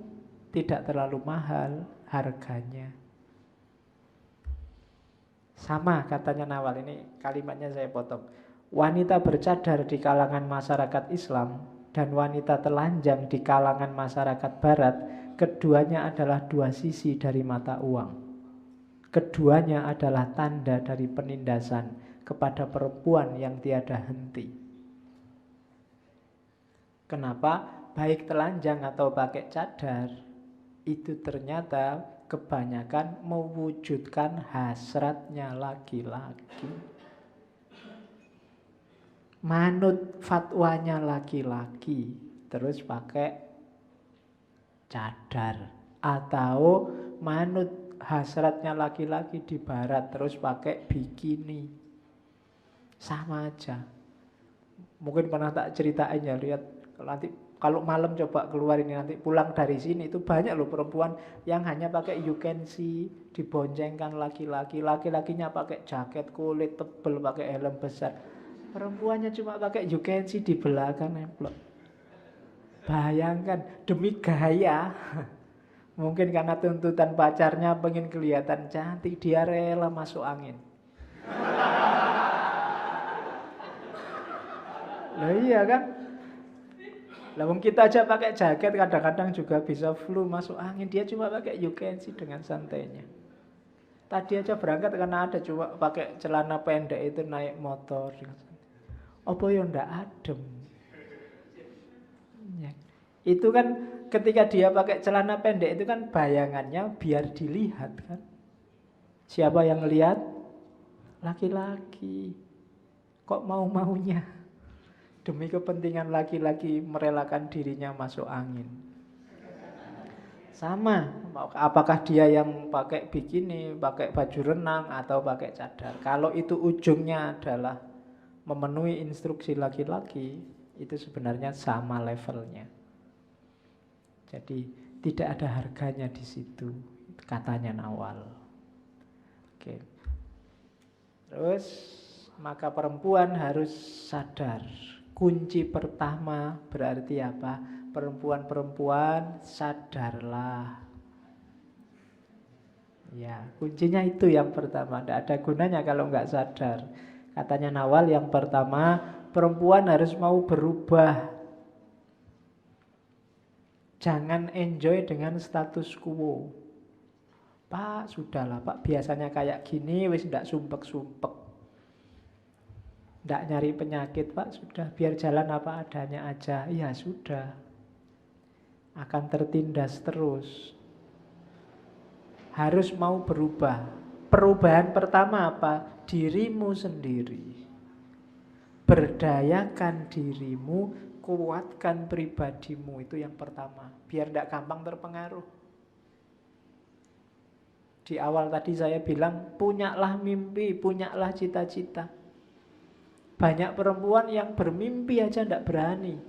tidak terlalu mahal harganya. Sama katanya Nawal, ini kalimatnya saya potong. Wanita bercadar di kalangan masyarakat Islam dan wanita telanjang di kalangan masyarakat Barat, keduanya adalah dua sisi dari mata uang. Keduanya adalah tanda dari penindasan kepada perempuan yang tiada henti. Kenapa? Baik telanjang atau pakai cadar, itu ternyata kebanyakan mewujudkan hasratnya laki-laki. Manut fatwanya laki-laki, terus pakai cadar. Atau manut hasratnya laki-laki di barat, terus pakai bikini. Sama aja. Mungkin pernah tak ceritain ya, lihat nanti kalau malam coba keluar ini, nanti pulang dari sini itu banyak loh perempuan yang hanya pakai you can see, diboncengkan laki-laki. Laki-lakinya pakai jaket kulit tebel, pakai helm besar. Perempuannya cuma pakai you can see di belakang nemplok. Bayangkan, demi gaya Mungkin karena tuntutan pacarnya pengen kelihatan cantik, dia rela masuk angin. Lah iya kan? Lah wong kita aja pakai jaket kadang-kadang juga bisa flu masuk angin. Dia cuma pakai you can see dengan santainya. Tadi aja berangkat karena ada cuma pakai celana pendek itu naik motor. Apa ya ndak adem. Ya. Itu kan ketika dia pakai celana pendek itu kan bayangannya biar dilihat kan. Siapa yang lihat? Laki-laki. Kok mau-maunya? Demi kepentingan laki-laki merelakan dirinya masuk angin. Sama, apakah dia yang pakai bikini, pakai baju renang, atau pakai cadar. Kalau itu ujungnya adalah memenuhi instruksi laki-laki, itu sebenarnya sama levelnya. Jadi tidak ada harganya di situ, katanya Nawal. Oke. Terus maka perempuan harus sadar. Kunci pertama berarti apa? Perempuan-perempuan sadarlah. Ya, kuncinya itu yang pertama. Tidak ada gunanya kalau nggak sadar. Katanya Nawal yang pertama, perempuan harus mau berubah. Jangan enjoy dengan status quo. Pak, sudahlah Pak, biasanya kayak gini, wis ndak sumpek-sumpek. Ndak nyari penyakit Pak, sudah. Biar jalan apa adanya aja. Ya sudah. Akan tertindas terus. Harus mau berubah. Perubahan pertama apa? Dirimu sendiri. Berdayakan dirimu, kuatkan pribadimu, itu yang pertama. Biar tidak gampang terpengaruh. Di awal tadi saya bilang, punyalah mimpi, punyalah cita-cita. Banyak perempuan yang bermimpi aja tidak berani.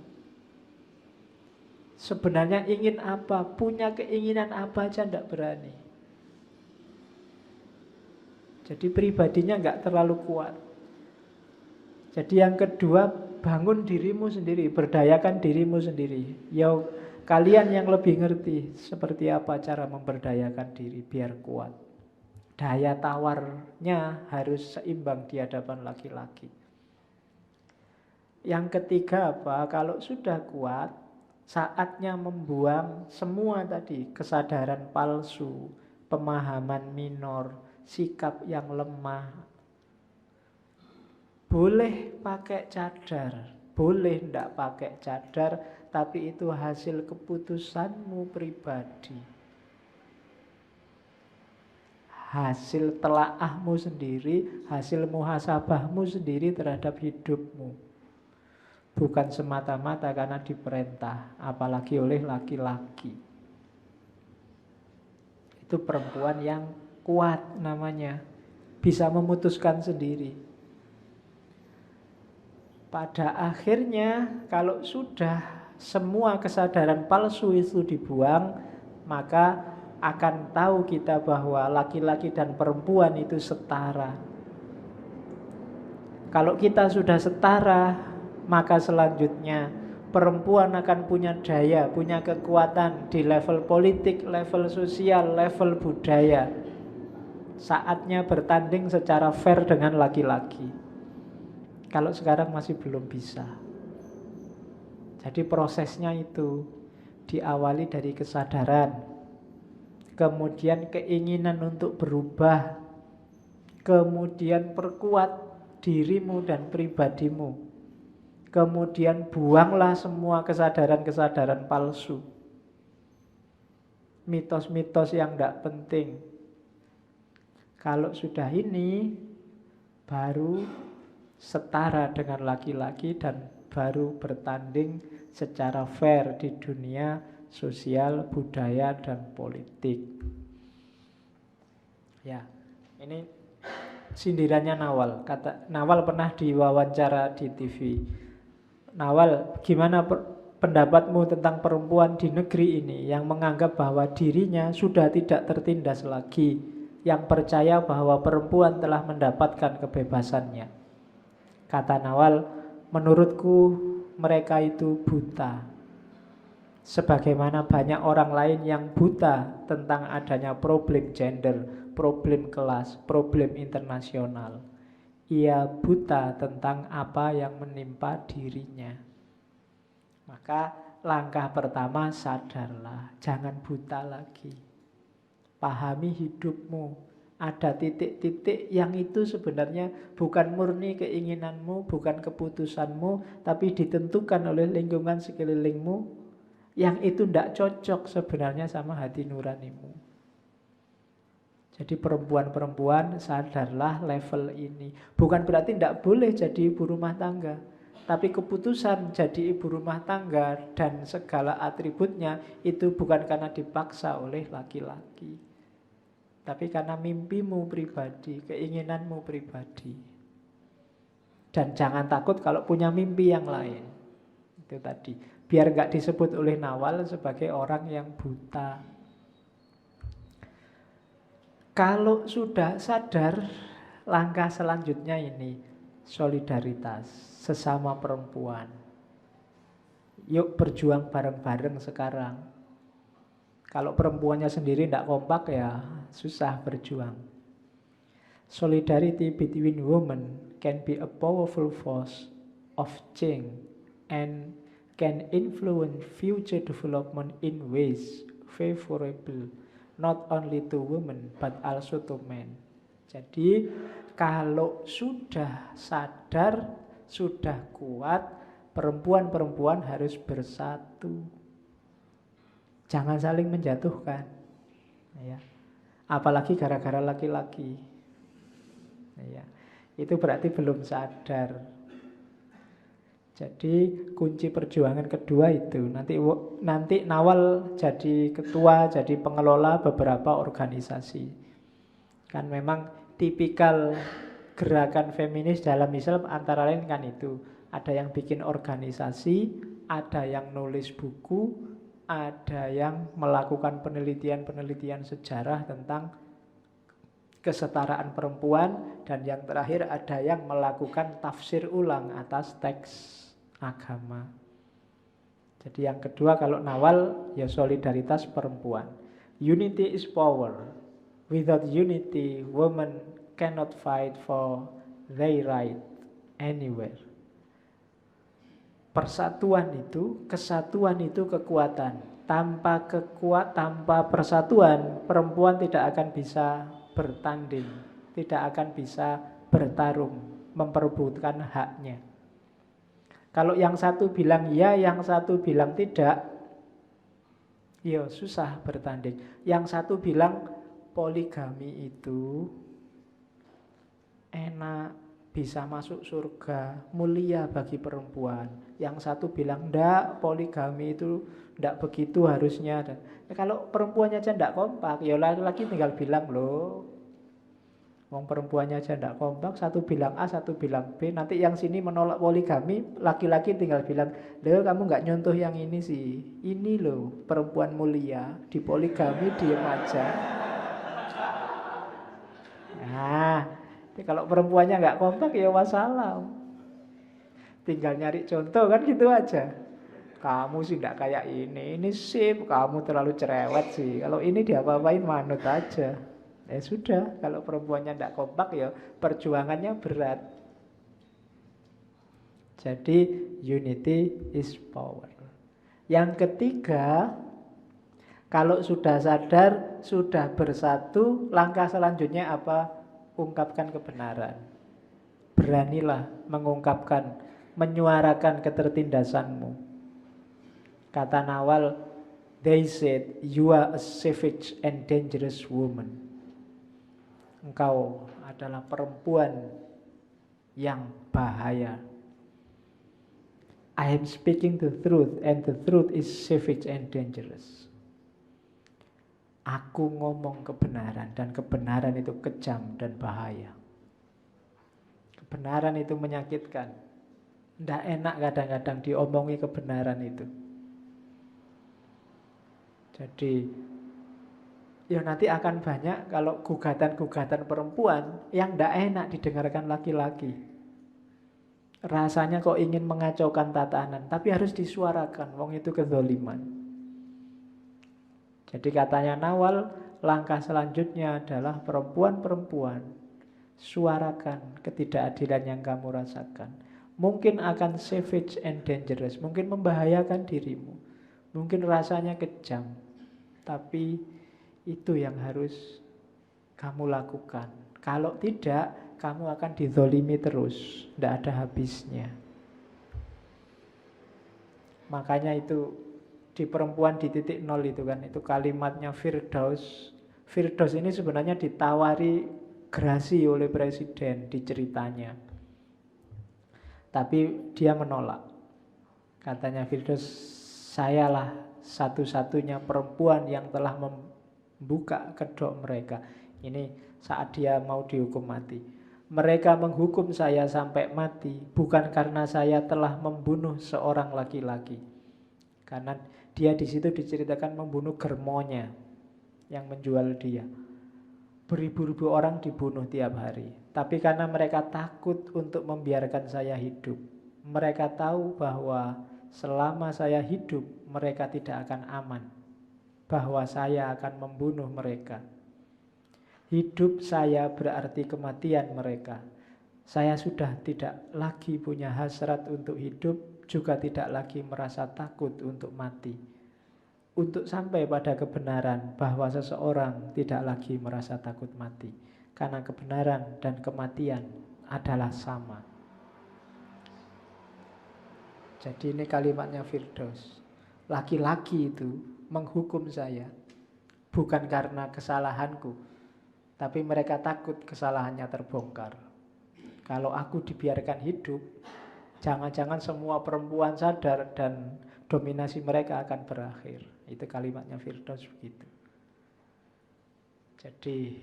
Sebenarnya ingin apa, punya keinginan apa aja tidak berani. Jadi pribadinya nggak terlalu kuat. Jadi yang kedua, bangun dirimu sendiri, berdayakan dirimu sendiri. Ya, kalian yang lebih ngerti seperti apa cara memberdayakan diri biar kuat. Daya tawarnya harus seimbang di hadapan laki-laki. Yang ketiga apa? Kalau sudah kuat, saatnya membuang semua tadi, kesadaran palsu, pemahaman minor, sikap yang lemah. Boleh pakai cadar, boleh ndak pakai cadar, tapi itu hasil keputusanmu pribadi. Hasil telaahmu sendiri, hasil muhasabahmu sendiri terhadap hidupmu. Bukan semata-mata karena diperintah, apalagi oleh laki-laki. Itu perempuan yang kuat namanya, bisa memutuskan sendiri. Pada akhirnya kalau sudah semua kesadaran palsu itu dibuang, maka akan tahu kita bahwa laki-laki dan perempuan itu setara. Kalau kita sudah setara, maka selanjutnya perempuan akan punya daya, punya kekuatan di level politik, level sosial, level budaya. Saatnya bertanding secara fair dengan laki-laki. Kalau sekarang masih belum bisa. Jadi prosesnya itu diawali dari kesadaran, kemudian keinginan untuk berubah, kemudian perkuat dirimu dan pribadimu, kemudian buanglah semua kesadaran-kesadaran palsu, mitos-mitos yang tidak penting. Kalau sudah ini, baru setara dengan laki-laki dan baru bertanding secara fair di dunia sosial, budaya, dan politik. Ya, ini sindirannya Nawal. Kata Nawal pernah diwawancara di TV. Nawal, gimana pendapatmu tentang perempuan di negeri ini yang menganggap bahwa dirinya sudah tidak tertindas lagi, yang percaya bahwa perempuan telah mendapatkan kebebasannya? Kata Nawal, menurutku mereka itu buta. Sebagaimana banyak orang lain yang buta tentang adanya problem gender, problem kelas, problem internasional. Ia buta tentang apa yang menimpa dirinya. Maka langkah pertama, sadarlah, jangan buta lagi. Pahami hidupmu. Ada titik-titik yang itu sebenarnya bukan murni keinginanmu, bukan keputusanmu, tapi ditentukan oleh lingkungan sekelilingmu, yang itu tidak cocok sebenarnya sama hati nuranimu. Jadi perempuan-perempuan, sadarlah level ini. Bukan berarti tidak boleh jadi ibu rumah tangga, tapi keputusan jadi ibu rumah tangga dan segala atributnya itu bukan karena dipaksa oleh laki-laki, tapi karena mimpimu pribadi, keinginanmu pribadi. Dan jangan takut kalau punya mimpi yang lain. Itu tadi. Biar nggak disebut oleh Nawal sebagai orang yang buta. Kalau sudah sadar, langkah selanjutnya ini, solidaritas sesama perempuan. Yuk berjuang bareng-bareng sekarang. Kalau perempuannya sendiri tidak kompak ya susah berjuang. Solidarity between women can be a powerful force of change and can influence future development in ways favorable not only to women but also to men. Jadi kalau sudah sadar, sudah kuat, perempuan-perempuan harus bersatu. Jangan saling menjatuhkan, ya. Apalagi gara-gara laki-laki, ya. Itu berarti belum sadar. Jadi kunci perjuangan kedua itu nanti Nawal jadi ketua, jadi pengelola beberapa organisasi. Kan memang tipikal gerakan feminis dalam Islam antara lain kan itu. Ada yang bikin organisasi, ada yang nulis buku, ada yang melakukan penelitian-penelitian sejarah tentang kesetaraan perempuan, dan yang terakhir ada yang melakukan tafsir ulang atas teks agama. Jadi yang kedua kalau Nawal ya solidaritas perempuan. Unity is power. Without unity, women cannot fight for their right anywhere. Persatuan itu, kesatuan itu kekuatan. Tanpa persatuan, perempuan tidak akan bisa bertanding, tidak akan bisa bertarung, memperebutkan haknya. Kalau yang satu bilang ya, yang satu bilang tidak, ya susah bertanding. Yang satu bilang poligami itu enak, bisa masuk surga, mulia bagi perempuan. Yang satu bilang ndak, poligami itu ndak begitu harusnya. Ya, kalau perempuannya aja ndak kompak, ya laki-laki tinggal bilang loh. Wong perempuannya aja ndak kompak, satu bilang A, satu bilang B. Nanti yang sini menolak poligami, laki-laki tinggal bilang, loh kamu nggak nyontoh yang ini sih. Ini loh perempuan mulia, di poligami diem aja. Nah, kalau perempuannya nggak kompak ya wassalam. Tinggal nyari contoh kan gitu aja. Kamu sih nggak kayak ini sip, kamu terlalu cerewet sih. Kalau ini diapa-apain manut aja. Ya sudah, kalau perempuannya nggak kompak ya perjuangannya berat. Jadi unity is power. Yang ketiga, kalau sudah sadar, sudah bersatu, langkah selanjutnya apa? Ungkapkan kebenaran. Beranilah mengungkapkan, menyuarakan ketertindasanmu. Kata Nawal, they said, you are a savage and dangerous woman. Engkau adalah perempuan yang bahaya. I am speaking the truth and the truth is savage and dangerous. Aku ngomong kebenaran dan kebenaran itu kejam dan bahaya. Kebenaran itu menyakitkan. Tidak enak kadang-kadang diomongi kebenaran itu. Jadi ya nanti akan banyak kalau gugatan-gugatan perempuan yang tidak enak didengarkan laki-laki. Rasanya kok ingin mengacaukan tatanan, tapi harus disuarakan, wong itu kezaliman. Jadi katanya Nawal, langkah selanjutnya adalah perempuan-perempuan, suarakan ketidakadilan yang kamu rasakan. Mungkin akan savage and dangerous, mungkin membahayakan dirimu, mungkin rasanya kejam, tapi itu yang harus kamu lakukan. Kalau tidak, kamu akan dizolimi terus, tidak ada habisnya. Makanya itu di perempuan di titik nol itu kan, itu kalimatnya Firdaus. Firdaus ini sebenarnya ditawari gerasi oleh presiden di ceritanya. Tapi dia menolak. Katanya Firdaus, sayalah satu-satunya perempuan yang telah membuka kedok mereka. Ini saat dia mau dihukum mati. Mereka menghukum saya sampai mati bukan karena saya telah membunuh seorang laki-laki. Karena dia di situ diceritakan membunuh germonya yang menjual dia. Beribu-ribu orang dibunuh tiap hari. Tapi karena mereka takut untuk membiarkan saya hidup. Mereka tahu bahwa selama saya hidup mereka tidak akan aman. Bahwa saya akan membunuh mereka. Hidup saya berarti kematian mereka. Saya sudah tidak lagi punya hasrat untuk hidup, juga tidak lagi merasa takut untuk mati. Untuk sampai pada kebenaran bahwa seseorang tidak lagi merasa takut mati. Karena kebenaran dan kematian adalah sama. Jadi ini kalimatnya Firdaus. Laki-laki itu menghukum saya bukan karena kesalahanku, tapi mereka takut kesalahannya terbongkar. Kalau aku dibiarkan hidup, jangan-jangan semua perempuan sadar dan dominasi mereka akan berakhir. Itu kalimatnya Firdaus begitu. Jadi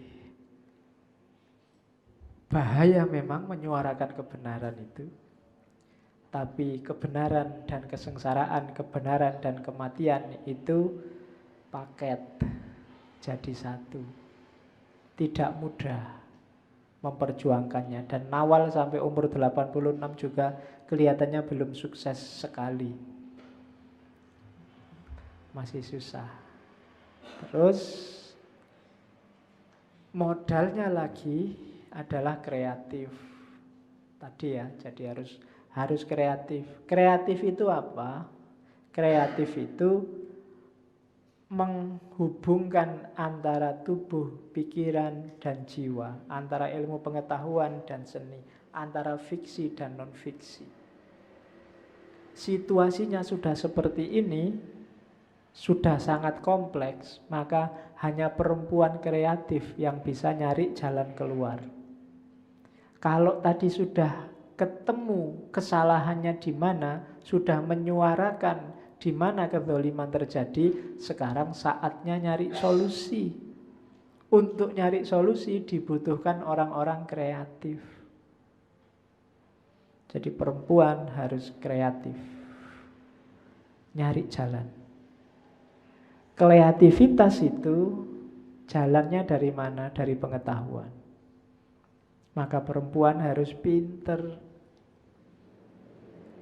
bahaya memang menyuarakan kebenaran itu. Tapi kebenaran dan kesengsaraan, kebenaran dan kematian itu paket, jadi satu. Tidak mudah memperjuangkannya. Dan Nawal sampai umur 86 juga kelihatannya belum sukses sekali. Masih susah. Terus modalnya lagi adalah kreatif. Tadi ya, jadi harus kreatif. Kreatif itu apa? Kreatif itu menghubungkan antara tubuh, pikiran, dan jiwa, antara ilmu pengetahuan dan seni, antara fiksi dan non-fiksi. Situasinya sudah seperti ini, sudah sangat kompleks, maka hanya perempuan kreatif yang bisa nyari jalan keluar. Kalau tadi sudah ketemu kesalahannya di mana, sudah menyuarakan di mana kezaliman terjadi, sekarang saatnya nyari solusi. Untuk nyari solusi dibutuhkan orang-orang kreatif. Jadi perempuan harus kreatif. Nyari jalan. Kreativitas itu jalannya dari mana? Dari pengetahuan. Maka perempuan harus pinter.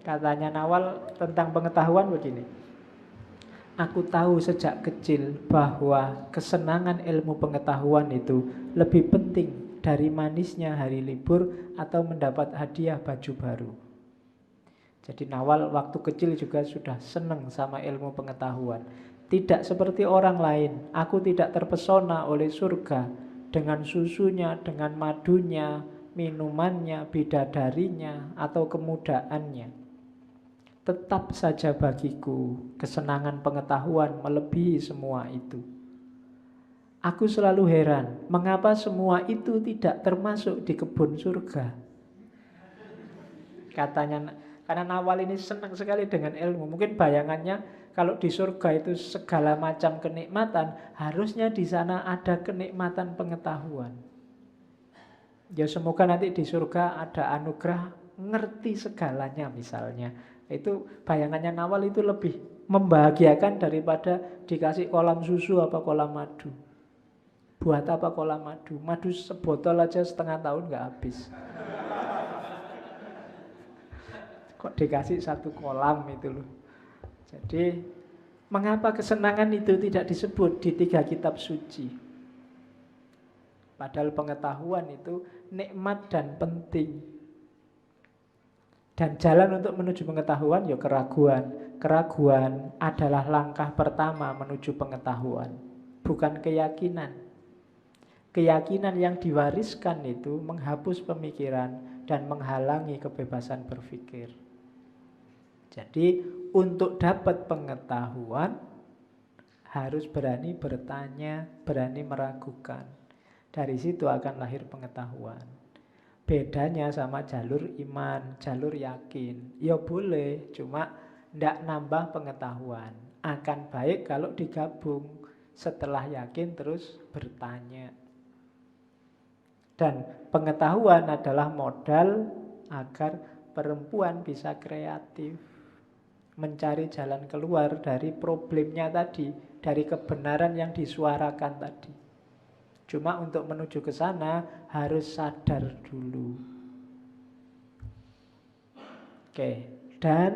Katanya Nawal tentang pengetahuan begini. Aku tahu sejak kecil bahwa kesenangan ilmu pengetahuan itu lebih penting dari manisnya hari libur atau mendapat hadiah baju baru. Jadi Nawal waktu kecil juga sudah senang sama ilmu pengetahuan. Tidak seperti orang lain, aku tidak terpesona oleh surga dengan susunya, dengan madunya, minumannya, bidadarinya, atau kemudaannya. Tetap saja bagiku kesenangan pengetahuan melebihi semua itu. Aku selalu heran, mengapa semua itu tidak termasuk di kebun surga? Katanya, karena Nawal ini senang sekali dengan ilmu. Mungkin bayangannya kalau di surga itu segala macam kenikmatan, harusnya di sana ada kenikmatan pengetahuan. Ya semoga nanti di surga ada anugerah ngerti segalanya misalnya. Itu bayangannya Nawal itu lebih membahagiakan daripada dikasih kolam susu apa kolam madu. Buat apa kolam madu? Madu sebotol aja setengah tahun gak habis. Kok dikasih satu kolam itu loh. Jadi Mengapa kesenangan itu tidak disebut di 3 kitab suci? Padahal pengetahuan itu nikmat dan penting. Dan jalan untuk menuju pengetahuan ya keraguan. Keraguan adalah langkah pertama menuju pengetahuan, bukan keyakinan. Keyakinan yang diwariskan itu menghapus pemikiran dan menghalangi kebebasan berpikir. Jadi untuk dapat pengetahuan harus berani bertanya, berani meragukan. Dari situ akan lahir pengetahuan. Bedanya sama jalur iman, jalur yakin. Ya boleh, cuma tidak nambah pengetahuan. Akan baik kalau digabung. Setelah yakin terus bertanya. Dan pengetahuan adalah modal agar perempuan bisa kreatif. Mencari jalan keluar dari problemnya tadi, dari kebenaran yang disuarakan tadi. Cuma untuk menuju ke sana harus sadar dulu. Oke, dan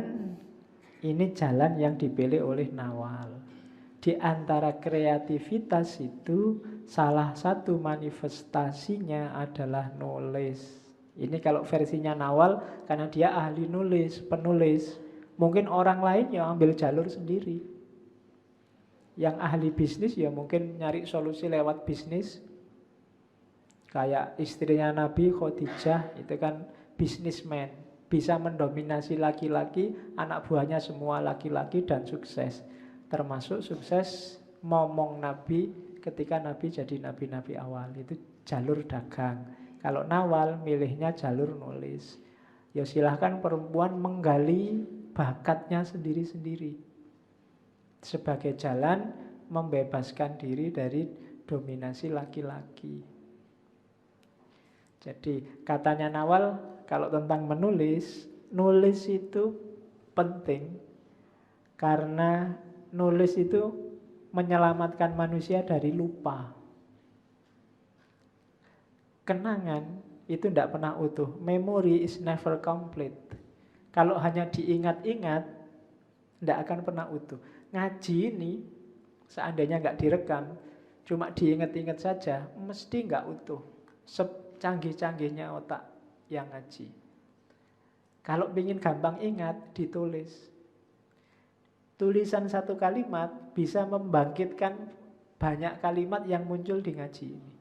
ini jalan yang dipilih oleh Nawal. Di antara kreativitas itu salah satu manifestasinya adalah nulis. Ini kalau versinya Nawal karena dia ahli nulis, penulis. Mungkin orang lain yang ambil jalur sendiri. Yang ahli bisnis ya mungkin nyari solusi lewat bisnis. Kayak istrinya Nabi Khadijah itu kan bisnismen. Bisa mendominasi laki-laki, anak buahnya semua laki-laki dan sukses. Termasuk sukses momong Nabi ketika Nabi jadi nabi-nabi awal. Itu jalur dagang. Kalau Nawal milihnya jalur nulis. Ya silahkan perempuan menggali bakatnya sendiri-sendiri. Sebagai jalan membebaskan diri dari dominasi laki-laki. Jadi katanya Nawal kalau tentang menulis, nulis itu penting karena nulis itu menyelamatkan manusia dari lupa. Kenangan itu tidak pernah utuh. Memory is never complete. Kalau hanya diingat-ingat, tidak akan pernah utuh. Ngaji ini, seandainya nggak direkam, cuma diingat-ingat saja, mesti nggak utuh. Secanggih-canggihnya otak yang ngaji. Kalau ingin gampang ingat, ditulis. Tulisan satu kalimat bisa membangkitkan banyak kalimat yang muncul di ngaji ini.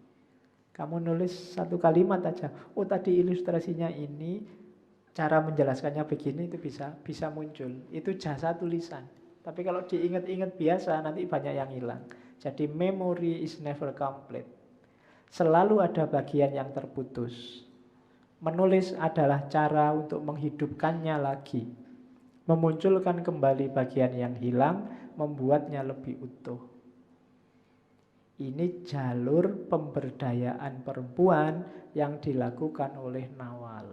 Kamu nulis satu kalimat aja, oh tadi ilustrasinya ini, cara menjelaskannya begini, itu bisa muncul. Itu jasa tulisan. Tapi kalau diingat-ingat biasa, nanti banyak yang hilang. Jadi memory is never complete. Selalu ada bagian yang terputus. Menulis adalah cara untuk menghidupkannya lagi. Memunculkan kembali bagian yang hilang, membuatnya lebih utuh. Ini jalur pemberdayaan perempuan yang dilakukan oleh Nawal.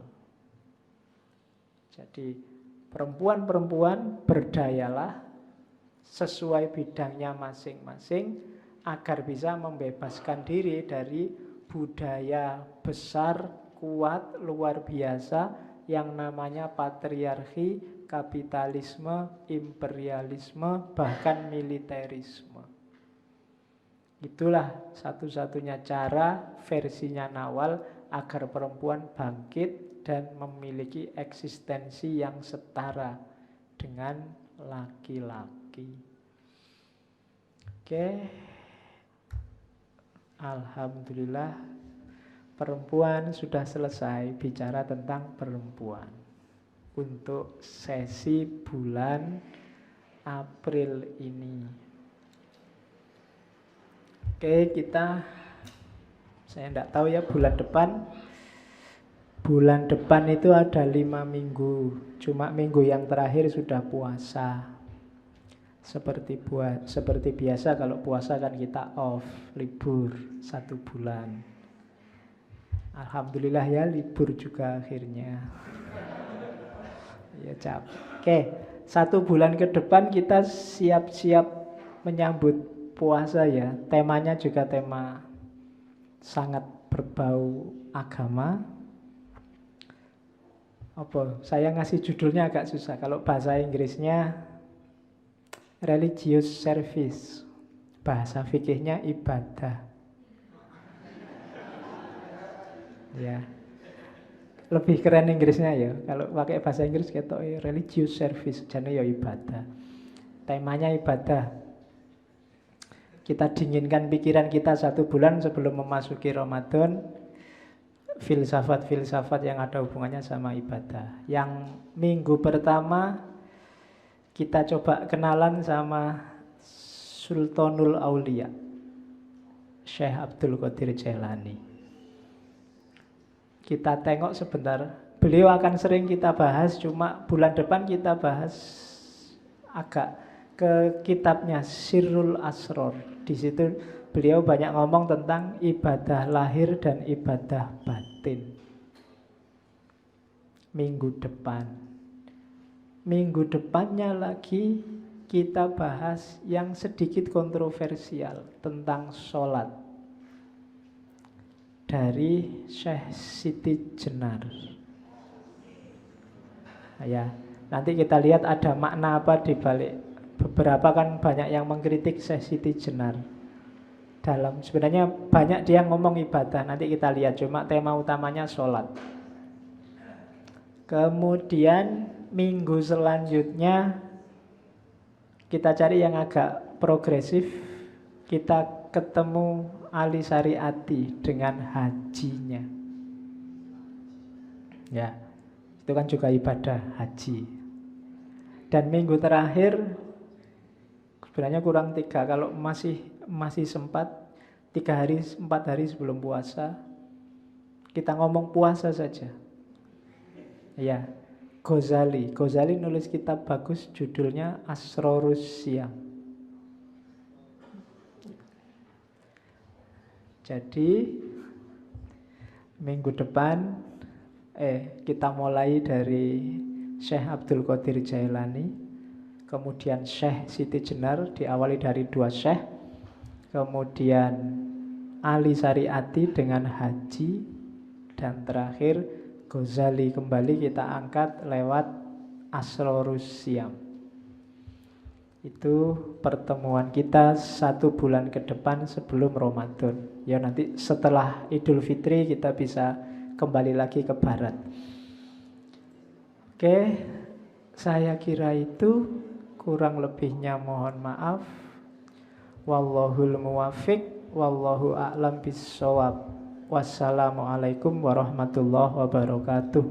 Jadi perempuan-perempuan berdayalah sesuai bidangnya masing-masing agar bisa membebaskan diri dari budaya besar, kuat, luar biasa yang namanya patriarki, kapitalisme, imperialisme, bahkan militerisme. Itulah satu-satunya cara versinya Nawal agar perempuan bangkit dan memiliki eksistensi yang setara dengan laki-laki. Oke. Alhamdulillah perempuan sudah selesai bicara tentang perempuan untuk sesi bulan April ini. Oke, saya tidak tahu ya bulan depan itu ada 5 minggu. Cuma minggu yang terakhir sudah puasa. Seperti biasa kalau puasa kan kita off, libur 1 bulan. Alhamdulillah ya libur juga akhirnya. Ya cap. Oke, 1 bulan ke depan kita siap-siap menyambut puasa ya. Temanya juga tema sangat berbau agama. Saya ngasih judulnya agak susah. Kalau bahasa Inggrisnya Religious service. Bahasa fikihnya ibadah. Ya. Lebih keren Inggrisnya ya. Kalau pakai bahasa Inggris ketok religious service, jane ya ibadah. Temanya ibadah. Kita dinginkan pikiran kita 1 bulan sebelum memasuki Ramadan. Filsafat-filsafat yang ada hubungannya sama ibadah. Yang minggu pertama kita coba kenalan sama Sultanul Aulia, Syekh Abdul Qadir Jailani. Kita tengok sebentar. Beliau akan sering kita bahas, cuma bulan depan kita bahas agak ke kitabnya Sirrul Asror. Di situ beliau banyak ngomong tentang ibadah lahir dan ibadah batin. Minggu depan. Minggu depannya lagi kita bahas yang sedikit kontroversial tentang sholat. Dari Syekh Siti Jenar. Ya, nanti kita lihat ada makna apa di balik. Beberapa kan banyak yang mengkritik Syekh Siti Jenar. Sebenarnya banyak dia ngomong ibadah, nanti kita lihat, cuma tema utamanya sholat. Kemudian minggu selanjutnya kita cari yang agak progresif. Kita ketemu Ali Syariati dengan hajinya. Ya, itu kan juga ibadah haji. Dan minggu terakhir sebenarnya kurang 3. Kalau masih sempat 3 hari 4 hari sebelum puasa kita ngomong puasa saja. Ya, Ghazali nulis kitab bagus judulnya Asrorus Siyam. Jadi minggu depan kita mulai dari Syekh Abdul Qadir Jailani, kemudian Syekh Siti Jenar, diawali dari 2 Syekh, kemudian Ali Syariati dengan haji, dan terakhir Ghazali kembali kita angkat lewat Asrorus Siyam. Itu pertemuan kita 1 bulan ke depan sebelum Ramadan. Ya nanti setelah Idul Fitri kita bisa kembali lagi ke barat. Oke, saya kira itu, kurang lebihnya mohon maaf. Wallahul muwaffiq, wallahu a'lam bissawab. Wassalamualaikum warahmatullahi wabarakatuh.